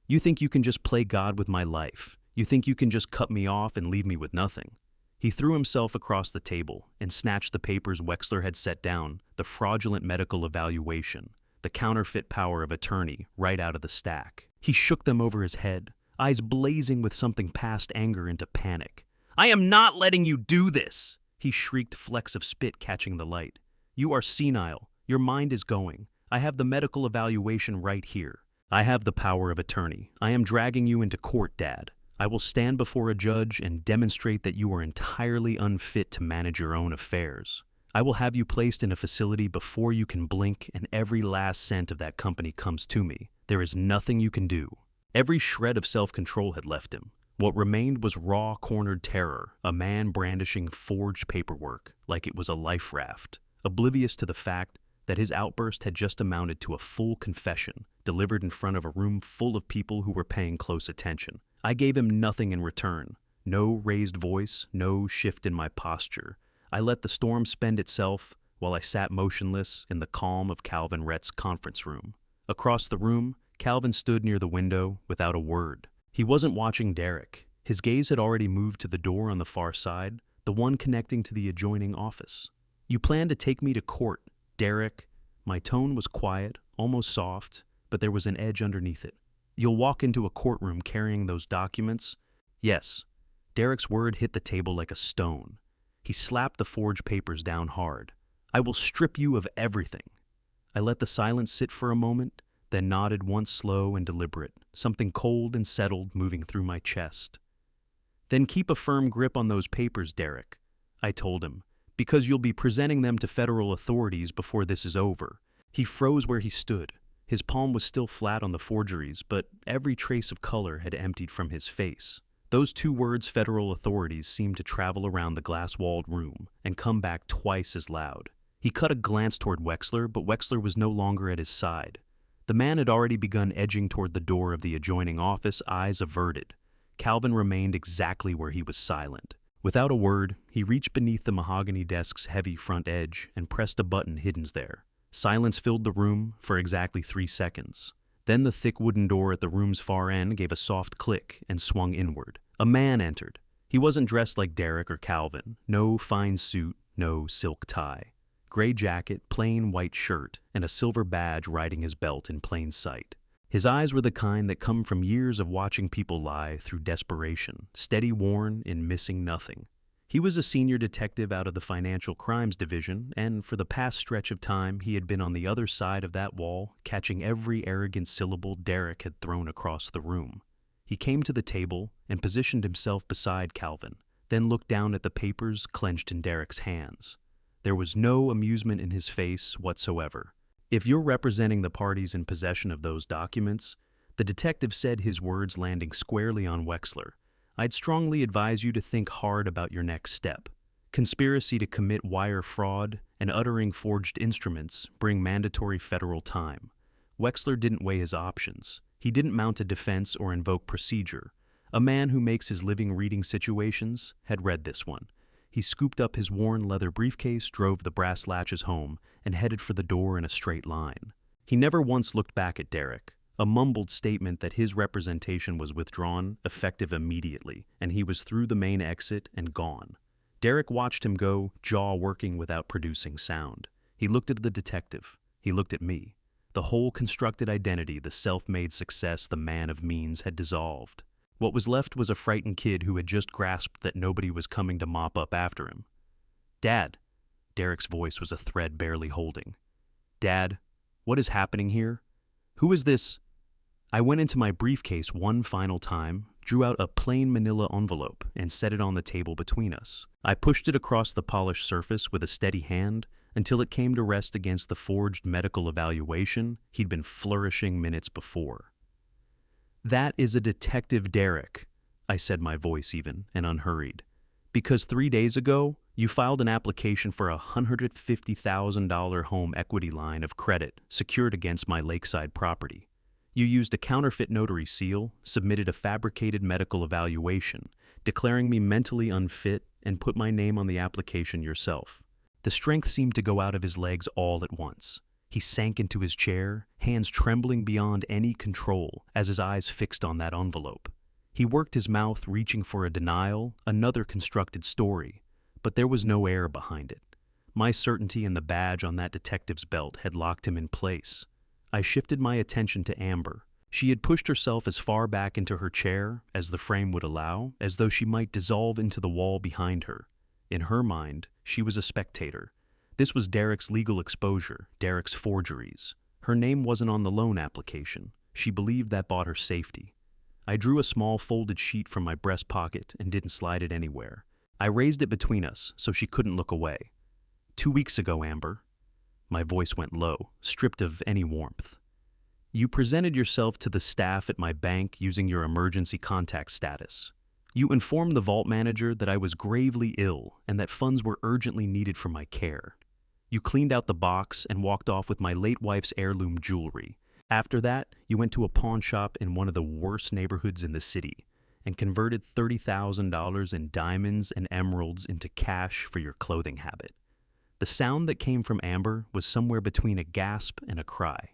"You think you can just play God with my life? You think you can just cut me off and leave me with nothing?" He threw himself across the table and snatched the papers Wexler had set down, the fraudulent medical evaluation, the counterfeit power of attorney, right out of the stack. He shook them over his head, eyes blazing with something past anger into panic. "I am not letting you do this!" He shrieked, flecks of spit catching the light. "You are senile. Your mind is going. I have the medical evaluation right here. I have the power of attorney. I am dragging you into court, Dad. I will stand before a judge and demonstrate that you are entirely unfit to manage your own affairs. I will have you placed in a facility before you can blink, and every last cent of that company comes to me. There is nothing you can do." Every shred of self-control had left him. What remained was raw, cornered terror, a man brandishing forged paperwork like it was a life raft, oblivious to the fact that his outburst had just amounted to a full confession, delivered in front of a room full of people who were paying close attention. I gave him nothing in return. No raised voice, no shift in my posture. I let the storm spend itself while I sat motionless in the calm of Calvin Rhett's conference room. Across the room, Calvin stood near the window without a word. He wasn't watching Derek. His gaze had already moved to the door on the far side, the one connecting to the adjoining office. "You plan to take me to court, Derek." My tone was quiet, almost soft, but there was an edge underneath it. "You'll walk into a courtroom carrying those documents?" "Yes." Derek's word hit the table like a stone. He slapped the forged papers down hard. "I will strip you of everything." I let the silence sit for a moment, then nodded once slow and deliberate, something cold and settled moving through my chest. Then keep a firm grip on those papers, Derek, I told him, because you'll be presenting them to federal authorities before this is over. He froze where he stood. His palm was still flat on the forgeries, but every trace of color had emptied from his face. Those two words, federal authorities, seemed to travel around the glass-walled room and come back twice as loud. He cut a glance toward Wexler, but Wexler was no longer at his side. The man had already begun edging toward the door of the adjoining office, eyes averted. Calvin remained exactly where he was, silent. Without a word, he reached beneath the mahogany desk's heavy front edge and pressed a button hidden there. Silence filled the room for exactly 3 seconds. Then the thick wooden door at the room's far end gave a soft click and swung inward. A man entered. He wasn't dressed like Derek or Calvin. No fine suit, no silk tie. Gray jacket, plain white shirt, and a silver badge riding his belt in plain sight. His eyes were the kind that come from years of watching people lie through desperation, steady worn in missing nothing. He was a senior detective out of the Financial Crimes Division, and for the past stretch of time he had been on the other side of that wall, catching every arrogant syllable Derek had thrown across the room. He came to the table and positioned himself beside Calvin, then looked down at the papers clenched in Derek's hands. There was no amusement in his face whatsoever. "If you're representing the parties in possession of those documents," the detective said, his words landing squarely on Wexler, "I'd strongly advise you to think hard about your next step. Conspiracy to commit wire fraud and uttering forged instruments bring mandatory federal time." Wexler didn't weigh his options. He didn't mount a defense or invoke procedure. A man who makes his living reading situations had read this one. He scooped up his worn leather briefcase, drove the brass latches home, and headed for the door in a straight line. He never once looked back at Derek. A mumbled statement that his representation was withdrawn, effective immediately, and he was through the main exit and gone. Derek watched him go, jaw working without producing sound. He looked at the detective. He looked at me. The whole constructed identity, the self-made success, the man of means, had dissolved. What was left was a frightened kid who had just grasped that nobody was coming to mop up after him. "Dad," Derek's voice was a thread barely holding. "Dad, what is happening here? Who is this?" I went into my briefcase one final time, drew out a plain manila envelope, and set it on the table between us. I pushed it across the polished surface with a steady hand until it came to rest against the forged medical evaluation he'd been flourishing minutes before. "That is a Detective Derek," I said, my voice even and unhurried, "because 3 days ago, you filed an application for a $150,000 home equity line of credit secured against my lakeside property. You used a counterfeit notary seal, submitted a fabricated medical evaluation, declaring me mentally unfit, and put my name on the application yourself." The strength seemed to go out of his legs all at once. He sank into his chair, hands trembling beyond any control as his eyes fixed on that envelope. He worked his mouth, reaching for a denial, another constructed story, but there was no air behind it. My certainty and the badge on that detective's belt had locked him in place. I shifted my attention to Amber. She had pushed herself as far back into her chair as the frame would allow, as though she might dissolve into the wall behind her. In her mind, she was a spectator. This was Derek's legal exposure, Derek's forgeries. Her name wasn't on the loan application. She believed that bought her safety. I drew a small folded sheet from my breast pocket and didn't slide it anywhere. I raised it between us so she couldn't look away. 2 weeks ago, Amber. My voice went low, stripped of any warmth. You presented yourself to the staff at my bank using your emergency contact status. You informed the vault manager that I was gravely ill and that funds were urgently needed for my care. You cleaned out the box and walked off with my late wife's heirloom jewelry. After that, you went to a pawn shop in one of the worst neighborhoods in the city and converted $30,000 in diamonds and emeralds into cash for your clothing habit. The sound that came from Amber was somewhere between a gasp and a cry.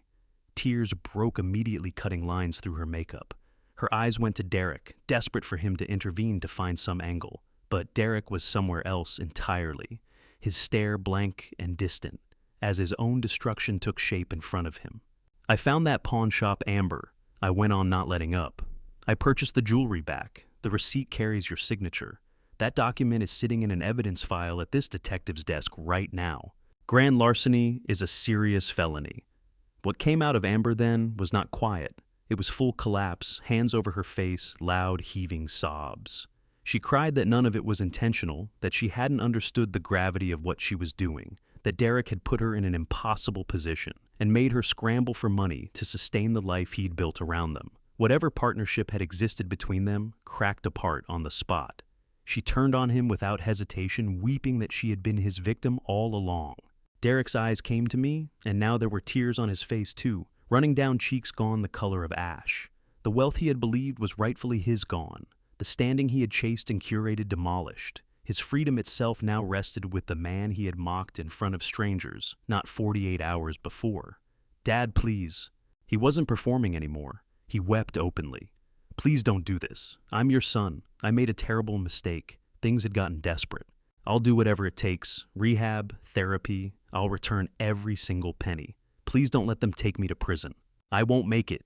Tears broke immediately, cutting lines through her makeup. Her eyes went to Derek, desperate for him to intervene to find some angle. But Derek was somewhere else entirely, his stare blank and distant, as his own destruction took shape in front of him. "I found that pawn shop, Amber," I went on, not letting up. "I purchased the jewelry back. The receipt carries your signature. That document is sitting in an evidence file at this detective's desk right now. Grand larceny is a serious felony. What came out of Amber then was not quiet. It was full collapse, hands over her face, loud, heaving sobs. She cried that none of it was intentional, that she hadn't understood the gravity of what she was doing, that Derek had put her in an impossible position and made her scramble for money to sustain the life he'd built around them. Whatever partnership had existed between them cracked apart on the spot. She turned on him without hesitation, weeping that she had been his victim all along. Derek's eyes came to me, and now there were tears on his face too, running down cheeks gone the color of ash. The wealth he had believed was rightfully his gone, the standing he had chased and curated demolished. His freedom itself now rested with the man he had mocked in front of strangers, not 48 hours before. "Dad, please." He wasn't performing anymore. He wept openly. "Please don't do this. I'm your son. I made a terrible mistake. Things had gotten desperate. I'll do whatever it takes. Rehab, therapy. I'll return every single penny. Please don't let them take me to prison. I won't make it."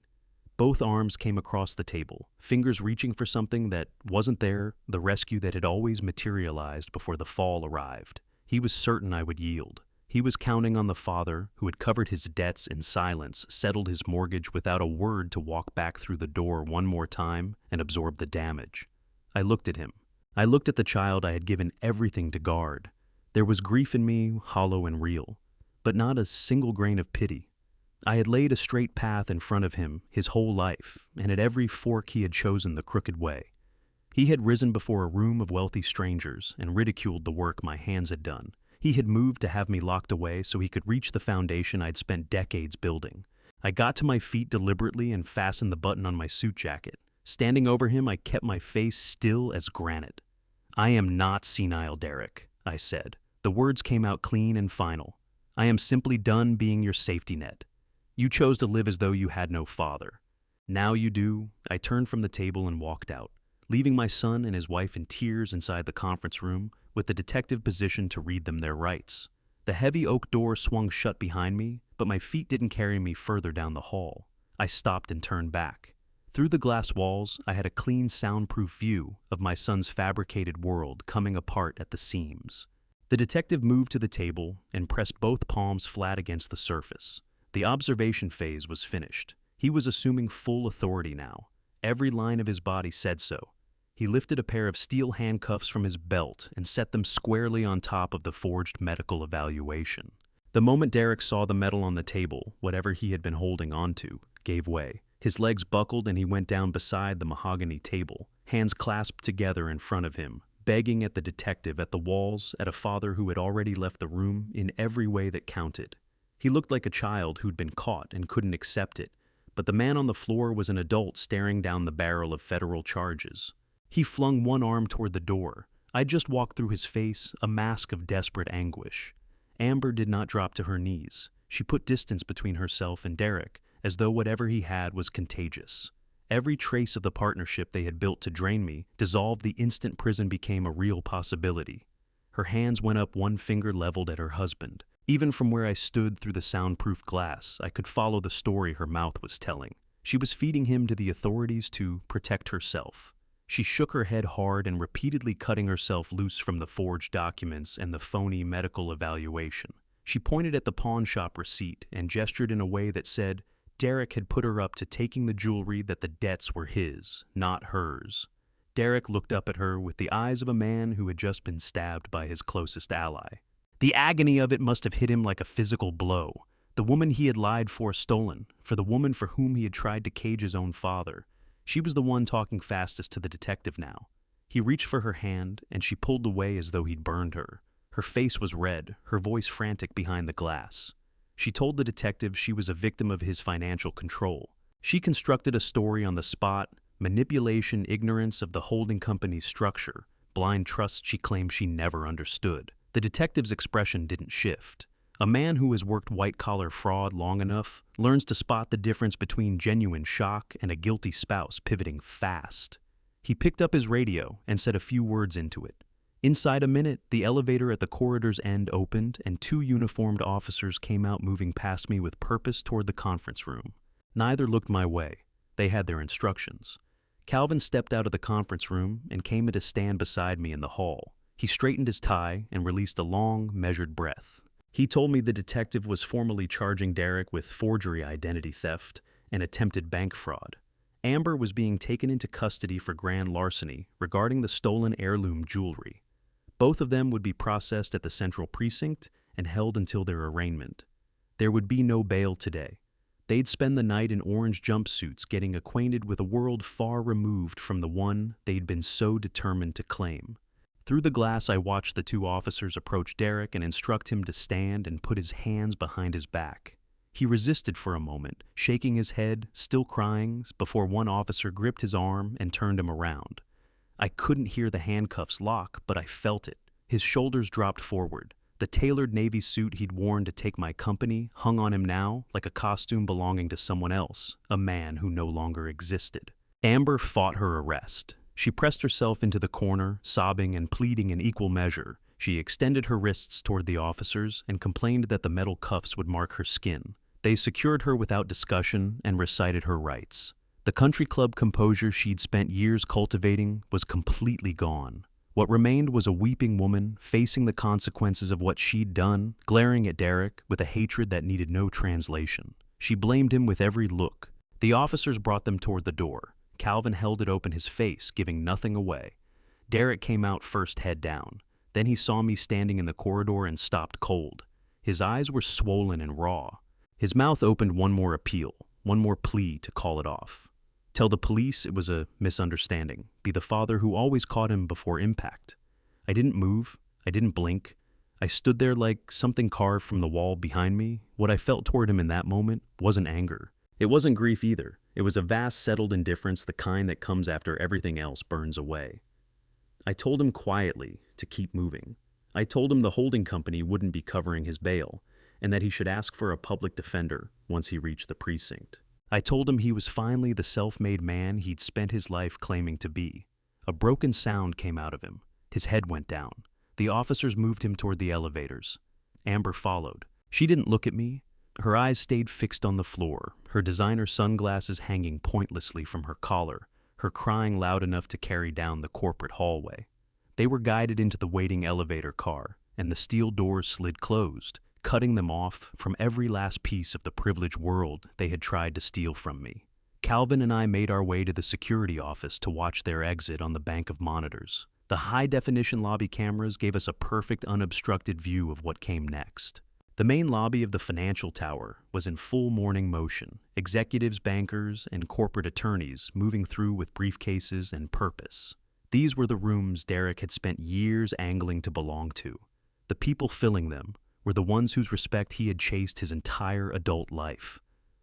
Both arms came across the table, fingers reaching for something that wasn't there, the rescue that had always materialized before the fall arrived. He was certain I would yield. He was counting on the father who had covered his debts in silence, settled his mortgage without a word to walk back through the door one more time and absorb the damage. I looked at him. I looked at the child I had given everything to guard. There was grief in me, hollow and real, but not a single grain of pity. I had laid a straight path in front of him his whole life, and at every fork he had chosen the crooked way. He had risen before a room of wealthy strangers and ridiculed the work my hands had done. He had moved to have me locked away so he could reach the foundation I'd spent decades building. I got to my feet deliberately and fastened the button on my suit jacket. Standing over him, I kept my face still as granite. "I am not senile, Derek," I said. The words came out clean and final. "I am simply done being your safety net. You chose to live as though you had no father. Now you do." I turned from the table and walked out, leaving my son and his wife in tears inside the conference room with the detective positioned to read them their rights. The heavy oak door swung shut behind me, but my feet didn't carry me further down the hall. I stopped and turned back. Through the glass walls, I had a clean, soundproof view of my son's fabricated world coming apart at the seams. The detective moved to the table and pressed both palms flat against the surface. The observation phase was finished. He was assuming full authority now. Every line of his body said so. He lifted a pair of steel handcuffs from his belt and set them squarely on top of the forged medical evaluation. The moment Derek saw the metal on the table, whatever he had been holding onto, gave way. His legs buckled and he went down beside the mahogany table, hands clasped together in front of him, begging at the detective, at the walls, at a father who had already left the room in every way that counted. He looked like a child who'd been caught and couldn't accept it, but the man on the floor was an adult staring down the barrel of federal charges. He flung one arm toward the door. I just walked through his face, a mask of desperate anguish. Amber did not drop to her knees. She put distance between herself and Derek, as though whatever he had was contagious. Every trace of the partnership they had built to drain me dissolved the instant prison became a real possibility. Her hands went up, one finger leveled at her husband. Even from where I stood through the soundproof glass, I could follow the story her mouth was telling. She was feeding him to the authorities to protect herself. She shook her head hard and repeatedly cutting herself loose from the forged documents and the phony medical evaluation. She pointed at the pawn shop receipt and gestured in a way that said Derek had put her up to taking the jewelry, that the debts were his, not hers. Derek looked up at her with the eyes of a man who had just been stabbed by his closest ally. The agony of it must have hit him like a physical blow. The woman he had lied for stolen, for the woman for whom he had tried to cage his own father. She was the one talking fastest to the detective now. He reached for her hand, and she pulled away as though he'd burned her. Her face was red, her voice frantic behind the glass. She told the detective she was a victim of his financial control. She constructed a story on the spot, manipulation, ignorance of the holding company's structure, blind trust she claimed she never understood. The detective's expression didn't shift. A man who has worked white-collar fraud long enough learns to spot the difference between genuine shock and a guilty spouse pivoting fast. He picked up his radio and said a few words into it. Inside a minute, the elevator at the corridor's end opened and two uniformed officers came out, moving past me with purpose toward the conference room. Neither looked my way. They had their instructions. Calvin stepped out of the conference room and came to stand beside me in the hall. He straightened his tie and released a long, measured breath. He told me the detective was formally charging Derek with forgery identity theft and attempted bank fraud. Amber was being taken into custody for grand larceny regarding the stolen heirloom jewelry. Both of them would be processed at the Central Precinct and held until their arraignment. There would be no bail today. They'd spend the night in orange jumpsuits getting acquainted with a world far removed from the one they'd been so determined to claim. Through the glass, I watched the two officers approach Derek and instruct him to stand and put his hands behind his back. He resisted for a moment, shaking his head, still crying, before one officer gripped his arm and turned him around. I couldn't hear the handcuffs lock, but I felt it. His shoulders dropped forward. The tailored navy suit he'd worn to take my company hung on him now like a costume belonging to someone else, a man who no longer existed. Amber fought her arrest. She pressed herself into the corner, sobbing and pleading in equal measure. She extended her wrists toward the officers and complained that the metal cuffs would mark her skin. They secured her without discussion and recited her rights. The country club composure she'd spent years cultivating was completely gone. What remained was a weeping woman facing the consequences of what she'd done, glaring at Derek with a hatred that needed no translation. She blamed him with every look. The officers brought them toward the door. Calvin held it open, his face giving nothing away. Derek came out first, head down. Then he saw me standing in the corridor and stopped cold. His eyes were swollen and raw. His mouth opened one more appeal, one more plea to call it off. Tell the police it was a misunderstanding. Be the father who always caught him before impact. I didn't move. I didn't blink. I stood there like something carved from the wall behind me. What I felt toward him in that moment wasn't anger. It wasn't grief either. It was a vast, settled indifference, the kind that comes after everything else burns away. I told him quietly to keep moving. I told him the holding company wouldn't be covering his bail, and that he should ask for a public defender once he reached the precinct. I told him he was finally the self-made man he'd spent his life claiming to be. A broken sound came out of him. His head went down. The officers moved him toward the elevators. Amber followed. She didn't look at me. Her eyes stayed fixed on the floor, her designer sunglasses hanging pointlessly from her collar, her crying loud enough to carry down the corporate hallway. They were guided into the waiting elevator car, and the steel doors slid closed, cutting them off from every last piece of the privileged world they had tried to steal from me. Calvin and I made our way to the security office to watch their exit on the bank of monitors. The high-definition lobby cameras gave us a perfect, unobstructed view of what came next. The main lobby of the financial tower was in full morning motion, executives, bankers, and corporate attorneys moving through with briefcases and purpose. These were the rooms Derek had spent years angling to belong to. The people filling them were the ones whose respect he had chased his entire adult life.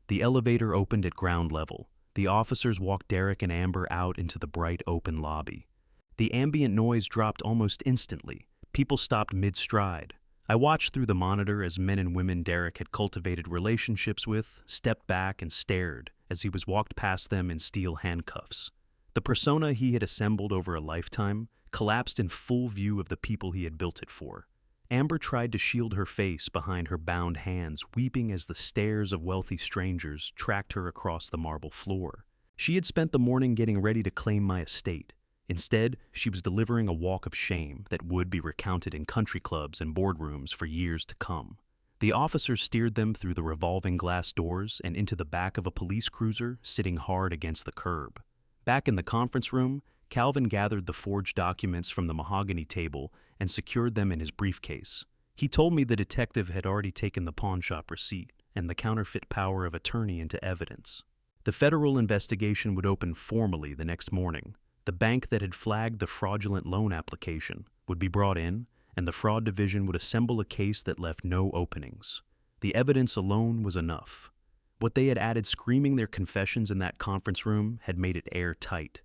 The elevator opened at ground level. The officers walked Derek and Amber out into the bright open lobby. The ambient noise dropped almost instantly. People stopped mid-stride. I watched through the monitor as men and women Derek had cultivated relationships with stepped back and stared as he was walked past them in steel handcuffs. The persona he had assembled over a lifetime collapsed in full view of the people he had built it for. Amber tried to shield her face behind her bound hands, weeping as the stares of wealthy strangers tracked her across the marble floor. She had spent the morning getting ready to claim my estate. Instead, she was delivering a walk of shame that would be recounted in country clubs and boardrooms for years to come. The officers steered them through the revolving glass doors and into the back of a police cruiser sitting hard against the curb. Back in the conference room, Calvin gathered the forged documents from the mahogany table and secured them in his briefcase. He told me the detective had already taken the pawnshop receipt and the counterfeit power of attorney into evidence. The federal investigation would open formally the next morning. The bank that had flagged the fraudulent loan application would be brought in, and the fraud division would assemble a case that left no openings. The evidence alone was enough. What they had added screaming their confessions in that conference room had made it airtight.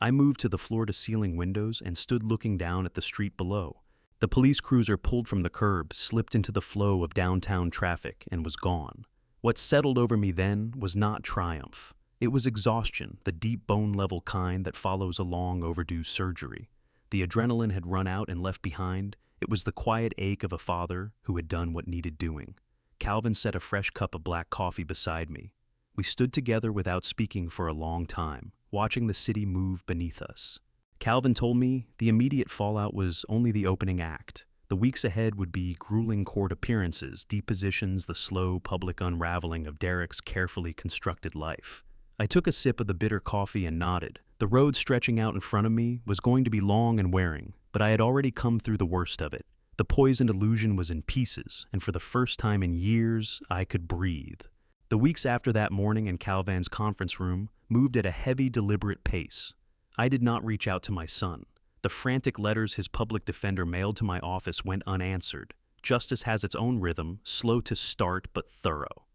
I moved to the floor-to-ceiling windows and stood looking down at the street below. The police cruiser pulled from the curb, slipped into the flow of downtown traffic, and was gone. What settled over me then was not triumph. It was exhaustion, the deep bone-level kind that follows a long overdue surgery. The adrenaline had run out and left behind. It was the quiet ache of a father who had done what needed doing. Calvin set a fresh cup of black coffee beside me. We stood together without speaking for a long time, watching the city move beneath us. Calvin told me the immediate fallout was only the opening act. The weeks ahead would be grueling court appearances, depositions, the slow public unraveling of Derek's carefully constructed life. I took a sip of the bitter coffee and nodded. The road stretching out in front of me was going to be long and wearing, but I had already come through the worst of it. The poisoned illusion was in pieces, and for the first time in years, I could breathe. The weeks after that morning in Calvan's conference room moved at a heavy, deliberate pace. I did not reach out to my son. The frantic letters his public defender mailed to my office went unanswered. Justice has its own rhythm, slow to start but thorough.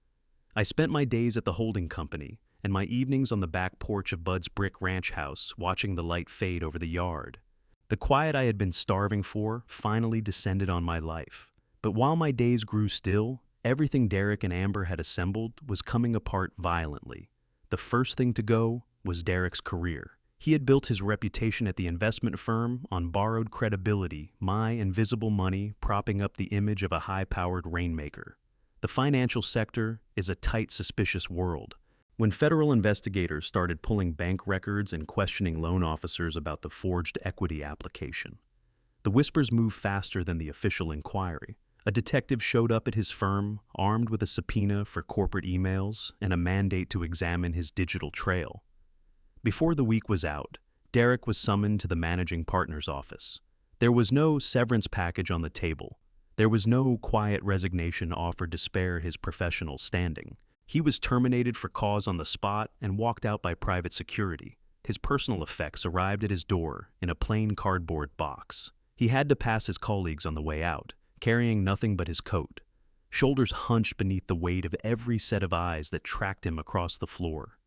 I spent my days at the holding company, and my evenings on the back porch of Bud's brick ranch house, watching the light fade over the yard. The quiet I had been starving for finally descended on my life. But while my days grew still, everything Derek and Amber had assembled was coming apart violently. The first thing to go was Derek's career. He had built his reputation at the investment firm on borrowed credibility, my invisible money propping up the image of a high-powered rainmaker. The financial sector is a tight, suspicious world. When federal investigators started pulling bank records and questioning loan officers about the forged equity application, the whispers moved faster than the official inquiry. A detective showed up at his firm, armed with a subpoena for corporate emails and a mandate to examine his digital trail. Before the week was out, Derek was summoned to the managing partner's office. There was no severance package on the table. There was no quiet resignation offered to spare his professional standing. He was terminated for cause on the spot and walked out by private security. His personal effects arrived at his door in a plain cardboard box. He had to pass his colleagues on the way out, carrying nothing but his coat. Shoulders hunched beneath the weight of every set of eyes that tracked him across the floor.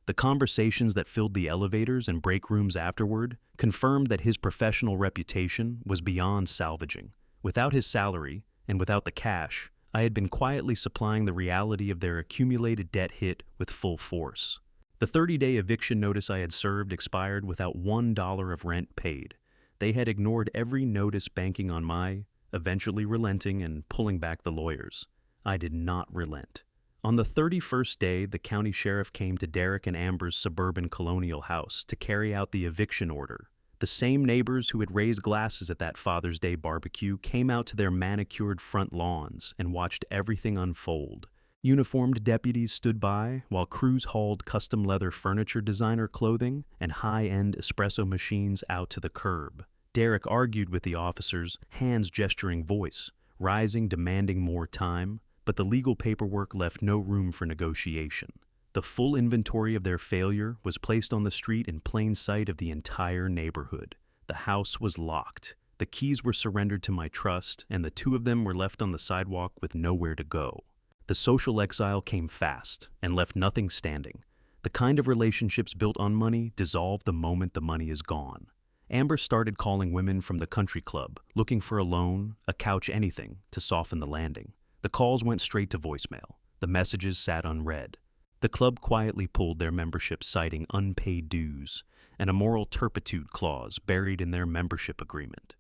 The conversations that filled the elevators and break rooms afterward confirmed that his professional reputation was beyond salvaging. Without his salary, and without the cash, I had been quietly supplying the reality of their accumulated debt hit with full force. The 30-day eviction notice I had served expired without $1 of rent paid. They had ignored every notice banking on my eventually relenting and pulling back the lawyers. I did not relent. On the 31st day, the county sheriff came to Derek and Amber's suburban colonial house to carry out the eviction order. The same neighbors who had raised glasses at that Father's Day barbecue came out to their manicured front lawns and watched everything unfold. Uniformed deputies stood by while crews hauled custom leather furniture designer clothing and high-end espresso machines out to the curb. Derek argued with the officers, hands gesturing voice, rising, demanding more time, but the legal paperwork left no room for negotiation. The full inventory of their failure was placed on the street in plain sight of the entire neighborhood. The house was locked. The keys were surrendered to my trust, and the two of them were left on the sidewalk with nowhere to go. The social exile came fast and left nothing standing. The kind of relationships built on money dissolve the moment the money is gone. Amber started calling women from the country club, looking for a loan, a couch, anything to soften the landing. The calls went straight to voicemail. The messages sat unread. The club quietly pulled their membership, citing unpaid dues and a moral turpitude clause buried in their membership agreement.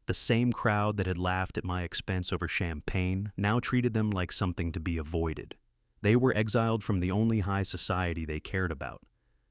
The same crowd that had laughed at my expense over champagne now treated them like something to be avoided. They were exiled from the only high society they cared about.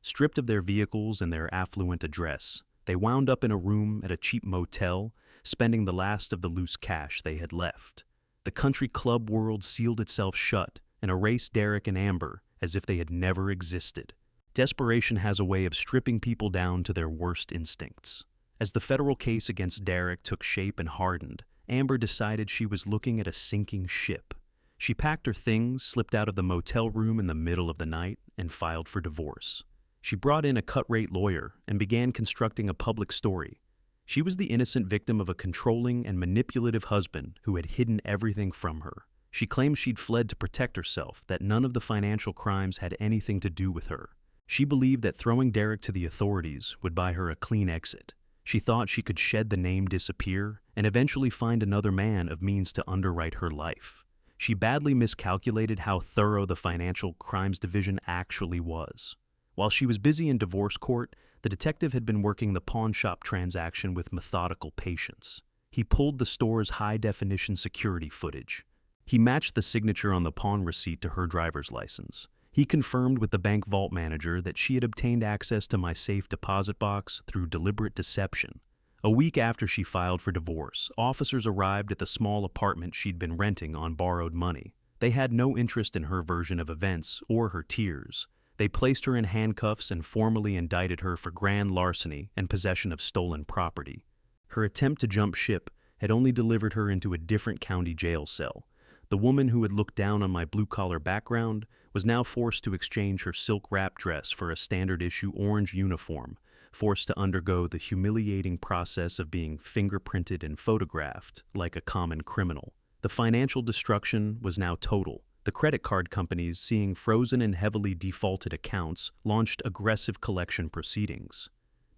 Stripped of their vehicles and their affluent address, they wound up in a room at a cheap motel, spending the last of the loose cash they had left. The country club world sealed itself shut and erased Derek and Amber as if they had never existed. Desperation has a way of stripping people down to their worst instincts. As the federal case against Derek took shape and hardened, Amber decided she was looking at a sinking ship. She packed her things, slipped out of the motel room in the middle of the night, and filed for divorce. She brought in a cut-rate lawyer and began constructing a public story. She was the innocent victim of a controlling and manipulative husband who had hidden everything from her. She claimed she'd fled to protect herself, that none of the financial crimes had anything to do with her. She believed that throwing Derek to the authorities would buy her a clean exit. She thought she could shed the name, disappear, and eventually find another man of means to underwrite her life. She badly miscalculated how thorough the Financial Crimes Division actually was. While she was busy in divorce court, the detective had been working the pawn shop transaction with methodical patience. He pulled the store's high-definition security footage. He matched the signature on the pawn receipt to her driver's license. He confirmed with the bank vault manager that she had obtained access to my safe deposit box through deliberate deception. A week after she filed for divorce, officers arrived at the small apartment she'd been renting on borrowed money. They had no interest in her version of events or her tears. They placed her in handcuffs and formally indicted her for grand larceny and possession of stolen property. Her attempt to jump ship had only delivered her into a different county jail cell. The woman who had looked down on my blue-collar background was now forced to exchange her silk wrap dress for a standard-issue orange uniform, forced to undergo the humiliating process of being fingerprinted and photographed like a common criminal. The financial destruction was now total. The credit card companies, seeing frozen and heavily defaulted accounts, launched aggressive collection proceedings.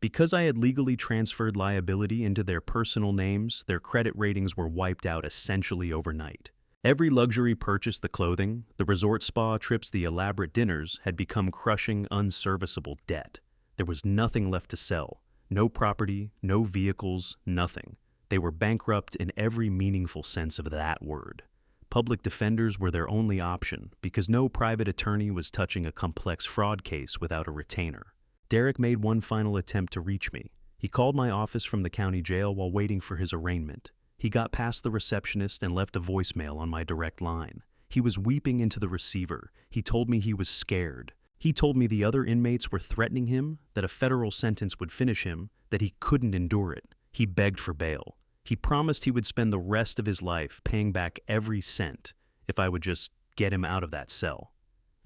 Because I had legally transferred liability into their personal names, their credit ratings were wiped out essentially overnight. Every luxury purchase, the clothing, the resort spa trips, the elaborate dinners, had become crushing, unserviceable debt. There was nothing left to sell. No property, no vehicles, nothing. They were bankrupt in every meaningful sense of that word. Public defenders were their only option because no private attorney was touching a complex fraud case without a retainer. Derek made one final attempt to reach me. He called my office from the county jail while waiting for his arraignment. He got past the receptionist and left a voicemail on my direct line. He was weeping into the receiver. He told me he was scared. He told me the other inmates were threatening him, that a federal sentence would finish him, that he couldn't endure it. He begged for bail. He promised he would spend the rest of his life paying back every cent if I would just get him out of that cell.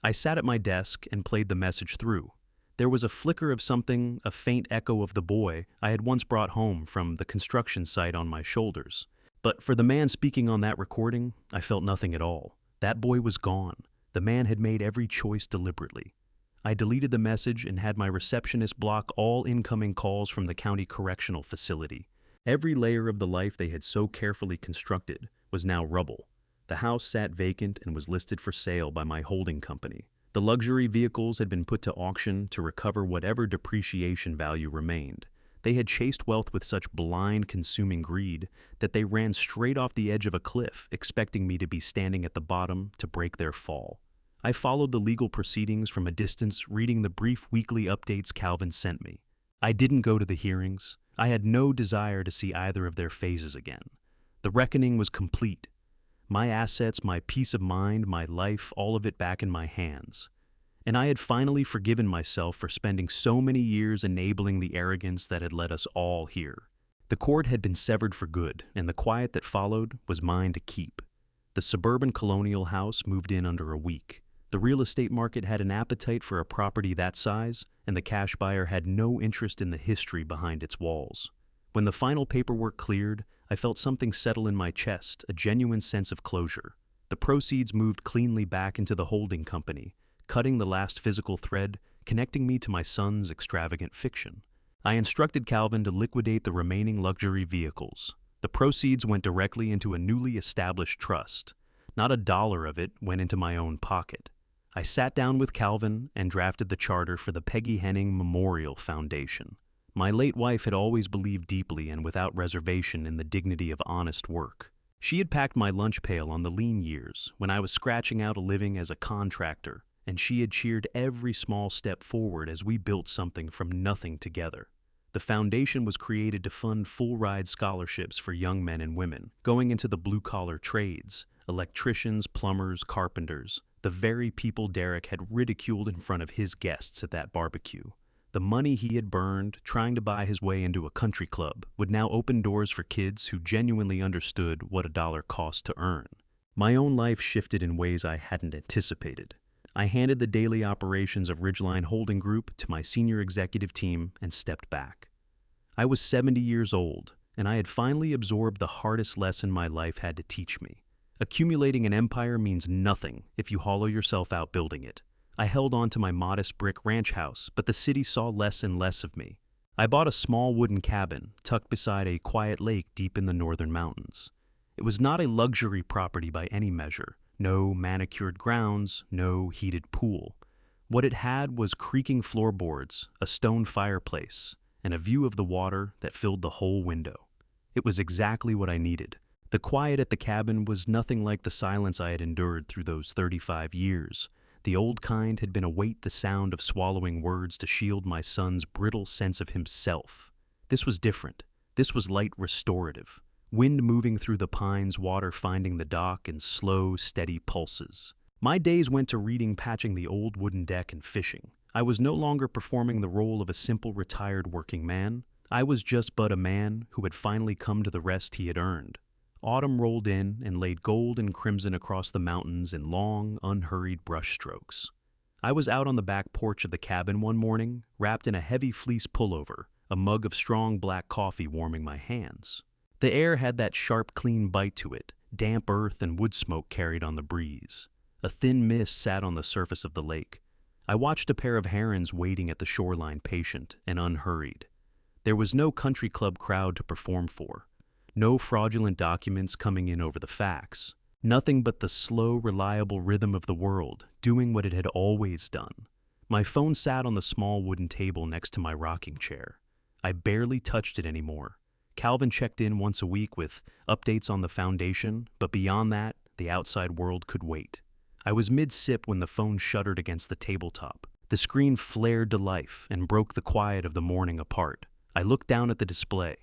I sat at my desk and played the message through. There was a flicker of something, a faint echo of the boy I had once brought home from the construction site on my shoulders. But for the man speaking on that recording, I felt nothing at all. That boy was gone. The man had made every choice deliberately. I deleted the message and had my receptionist block all incoming calls from the county correctional facility. Every layer of the life they had so carefully constructed was now rubble. The house sat vacant and was listed for sale by my holding company. The luxury vehicles had been put to auction to recover whatever depreciation value remained. They had chased wealth with such blind, consuming greed that they ran straight off the edge of a cliff, expecting me to be standing at the bottom to break their fall. I followed the legal proceedings from a distance, reading the brief weekly updates Calvin sent me. I didn't go to the hearings. I had no desire to see either of their faces again. The reckoning was complete. My assets, my peace of mind, my life, all of it back in my hands. And I had finally forgiven myself for spending so many years enabling the arrogance that had led us all here. The cord had been severed for good, and the quiet that followed was mine to keep. The suburban colonial house moved in under a week. The real estate market had an appetite for a property that size, and the cash buyer had no interest in the history behind its walls. When the final paperwork cleared, I felt something settle in my chest, a genuine sense of closure. The proceeds moved cleanly back into the holding company, cutting the last physical thread, connecting me to my son's extravagant fiction. I instructed Calvin to liquidate the remaining luxury vehicles. The proceeds went directly into a newly established trust. Not a dollar of it went into my own pocket. I sat down with Calvin and drafted the charter for the Peggy Henning Memorial Foundation. My late wife had always believed deeply and without reservation in the dignity of honest work. She had packed my lunch pail on the lean years when I was scratching out a living as a contractor, and she had cheered every small step forward as we built something from nothing together. The foundation was created to fund full-ride scholarships for young men and women going into the blue-collar trades, electricians, plumbers, carpenters, the very people Derek had ridiculed in front of his guests at that barbecue. The money he had burned trying to buy his way into a country club would now open doors for kids who genuinely understood what a dollar cost to earn. My own life shifted in ways I hadn't anticipated. I handed the daily operations of Ridgeline Holding Group to my senior executive team and stepped back. I was 70 years old, and I had finally absorbed the hardest lesson my life had to teach me. Accumulating an empire means nothing if you hollow yourself out building it. I held on to my modest brick ranch house, but the city saw less and less of me. I bought a small wooden cabin tucked beside a quiet lake deep in the northern mountains. It was not a luxury property by any measure. No manicured grounds, no heated pool. What it had was creaking floorboards, a stone fireplace, and a view of the water that filled the whole window. It was exactly what I needed. The quiet at the cabin was nothing like the silence I had endured through those 35 years. The old kind had been await the sound of swallowing words to shield my son's brittle sense of himself. This was different. This was light restorative. Wind moving through the pines, water finding the dock in slow, steady pulses. My days went to reading, patching the old wooden deck, and fishing. I was no longer performing the role of a simple retired working man. I was just but a man who had finally come to the rest he had earned. Autumn rolled in and laid gold and crimson across the mountains in long, unhurried brushstrokes. I was out on the back porch of the cabin one morning, wrapped in a heavy fleece pullover, a mug of strong black coffee warming my hands. The air had that sharp, clean bite to it, damp earth and wood smoke carried on the breeze. A thin mist sat on the surface of the lake. I watched a pair of herons waiting at the shoreline, patient and unhurried. There was no country club crowd to perform for. No fraudulent documents coming in over the facts. Nothing but the slow, reliable rhythm of the world, doing what it had always done. My phone sat on the small wooden table next to my rocking chair. I barely touched it anymore. Calvin checked in once a week with updates on the foundation, but beyond that, the outside world could wait. I was mid-sip when the phone shuddered against the tabletop. The screen flared to life and broke the quiet of the morning apart. I looked down at the display.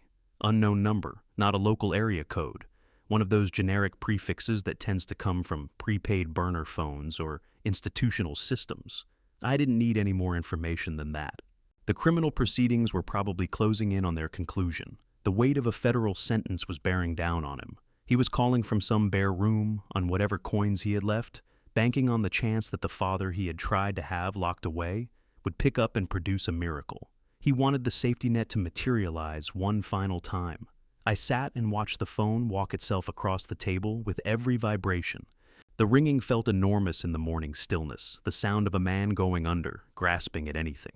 Unknown number, not a local area code. One of those generic prefixes that tends to come from prepaid burner phones or institutional systems. I didn't need any more information than that. The criminal proceedings were probably closing in on their conclusion. The weight of a federal sentence was bearing down on him. He was calling from some bare room on whatever coins he had left, banking on the chance that the father he had tried to have locked away would pick up and produce a miracle. He wanted the safety net to materialize one final time. I sat and watched the phone walk itself across the table with every vibration. The ringing felt enormous in the morning stillness, the sound of a man going under, grasping at anything.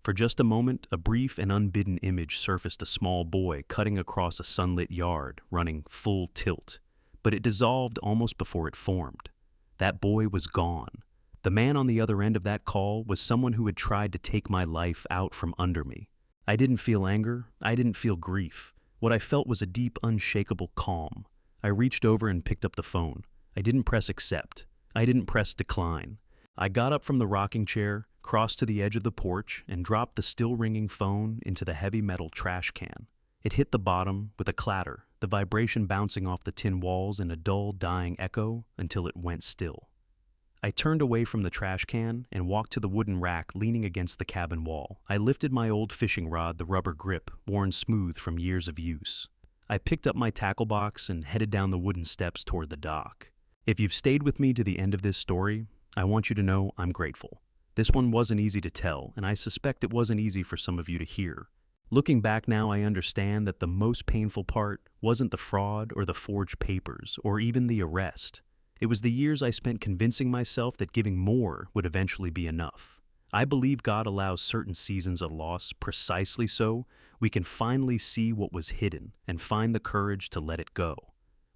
For just a moment, a brief and unbidden image surfaced: a small boy cutting across a sunlit yard, running full tilt. But it dissolved almost before it formed. That boy was gone. The man on the other end of that call was someone who had tried to take my life out from under me. I didn't feel anger. I didn't feel grief. What I felt was a deep, unshakable calm. I reached over and picked up the phone. I didn't press accept. I didn't press decline. I got up from the rocking chair, crossed to the edge of the porch, and dropped the still ringing phone into the heavy metal trash can. It hit the bottom with a clatter, the vibration bouncing off the tin walls in a dull, dying echo until it went still. I turned away from the trash can and walked to the wooden rack leaning against the cabin wall. I lifted my old fishing rod, the rubber grip, worn smooth from years of use. I picked up my tackle box and headed down the wooden steps toward the dock. If you've stayed with me to the end of this story, I want you to know I'm grateful. This one wasn't easy to tell, and I suspect it wasn't easy for some of you to hear. Looking back now, I understand that the most painful part wasn't the fraud or the forged papers or even the arrest. It was the years I spent convincing myself that giving more would eventually be enough. I believe God allows certain seasons of loss precisely so we can finally see what was hidden and find the courage to let it go.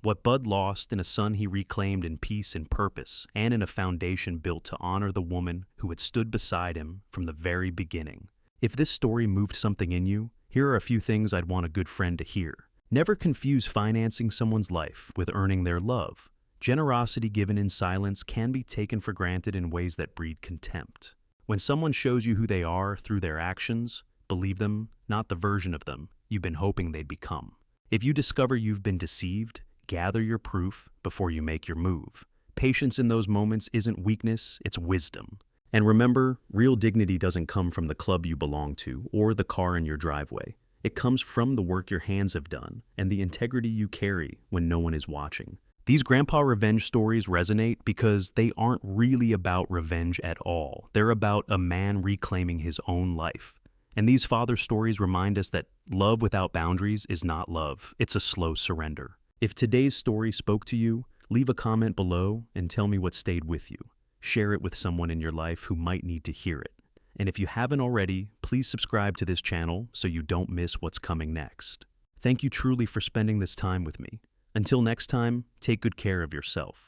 What Bud lost in a son he reclaimed in peace and purpose, and in a foundation built to honor the woman who had stood beside him from the very beginning. If this story moved something in you, here are a few things I'd want a good friend to hear. Never confuse financing someone's life with earning their love. Generosity given in silence can be taken for granted in ways that breed contempt. When someone shows you who they are through their actions, believe them, not the version of them you've been hoping they'd become. If you discover you've been deceived, gather your proof before you make your move. Patience in those moments isn't weakness, it's wisdom. And remember, real dignity doesn't come from the club you belong to or the car in your driveway. It comes from the work your hands have done and the integrity you carry when no one is watching. These grandpa revenge stories resonate because they aren't really about revenge at all. They're about a man reclaiming his own life. And these father stories remind us that love without boundaries is not love. It's a slow surrender. If today's story spoke to you, leave a comment below and tell me what stayed with you. Share it with someone in your life who might need to hear it. And if you haven't already, please subscribe to this channel so you don't miss what's coming next. Thank you truly for spending this time with me. Until next time, take good care of yourself.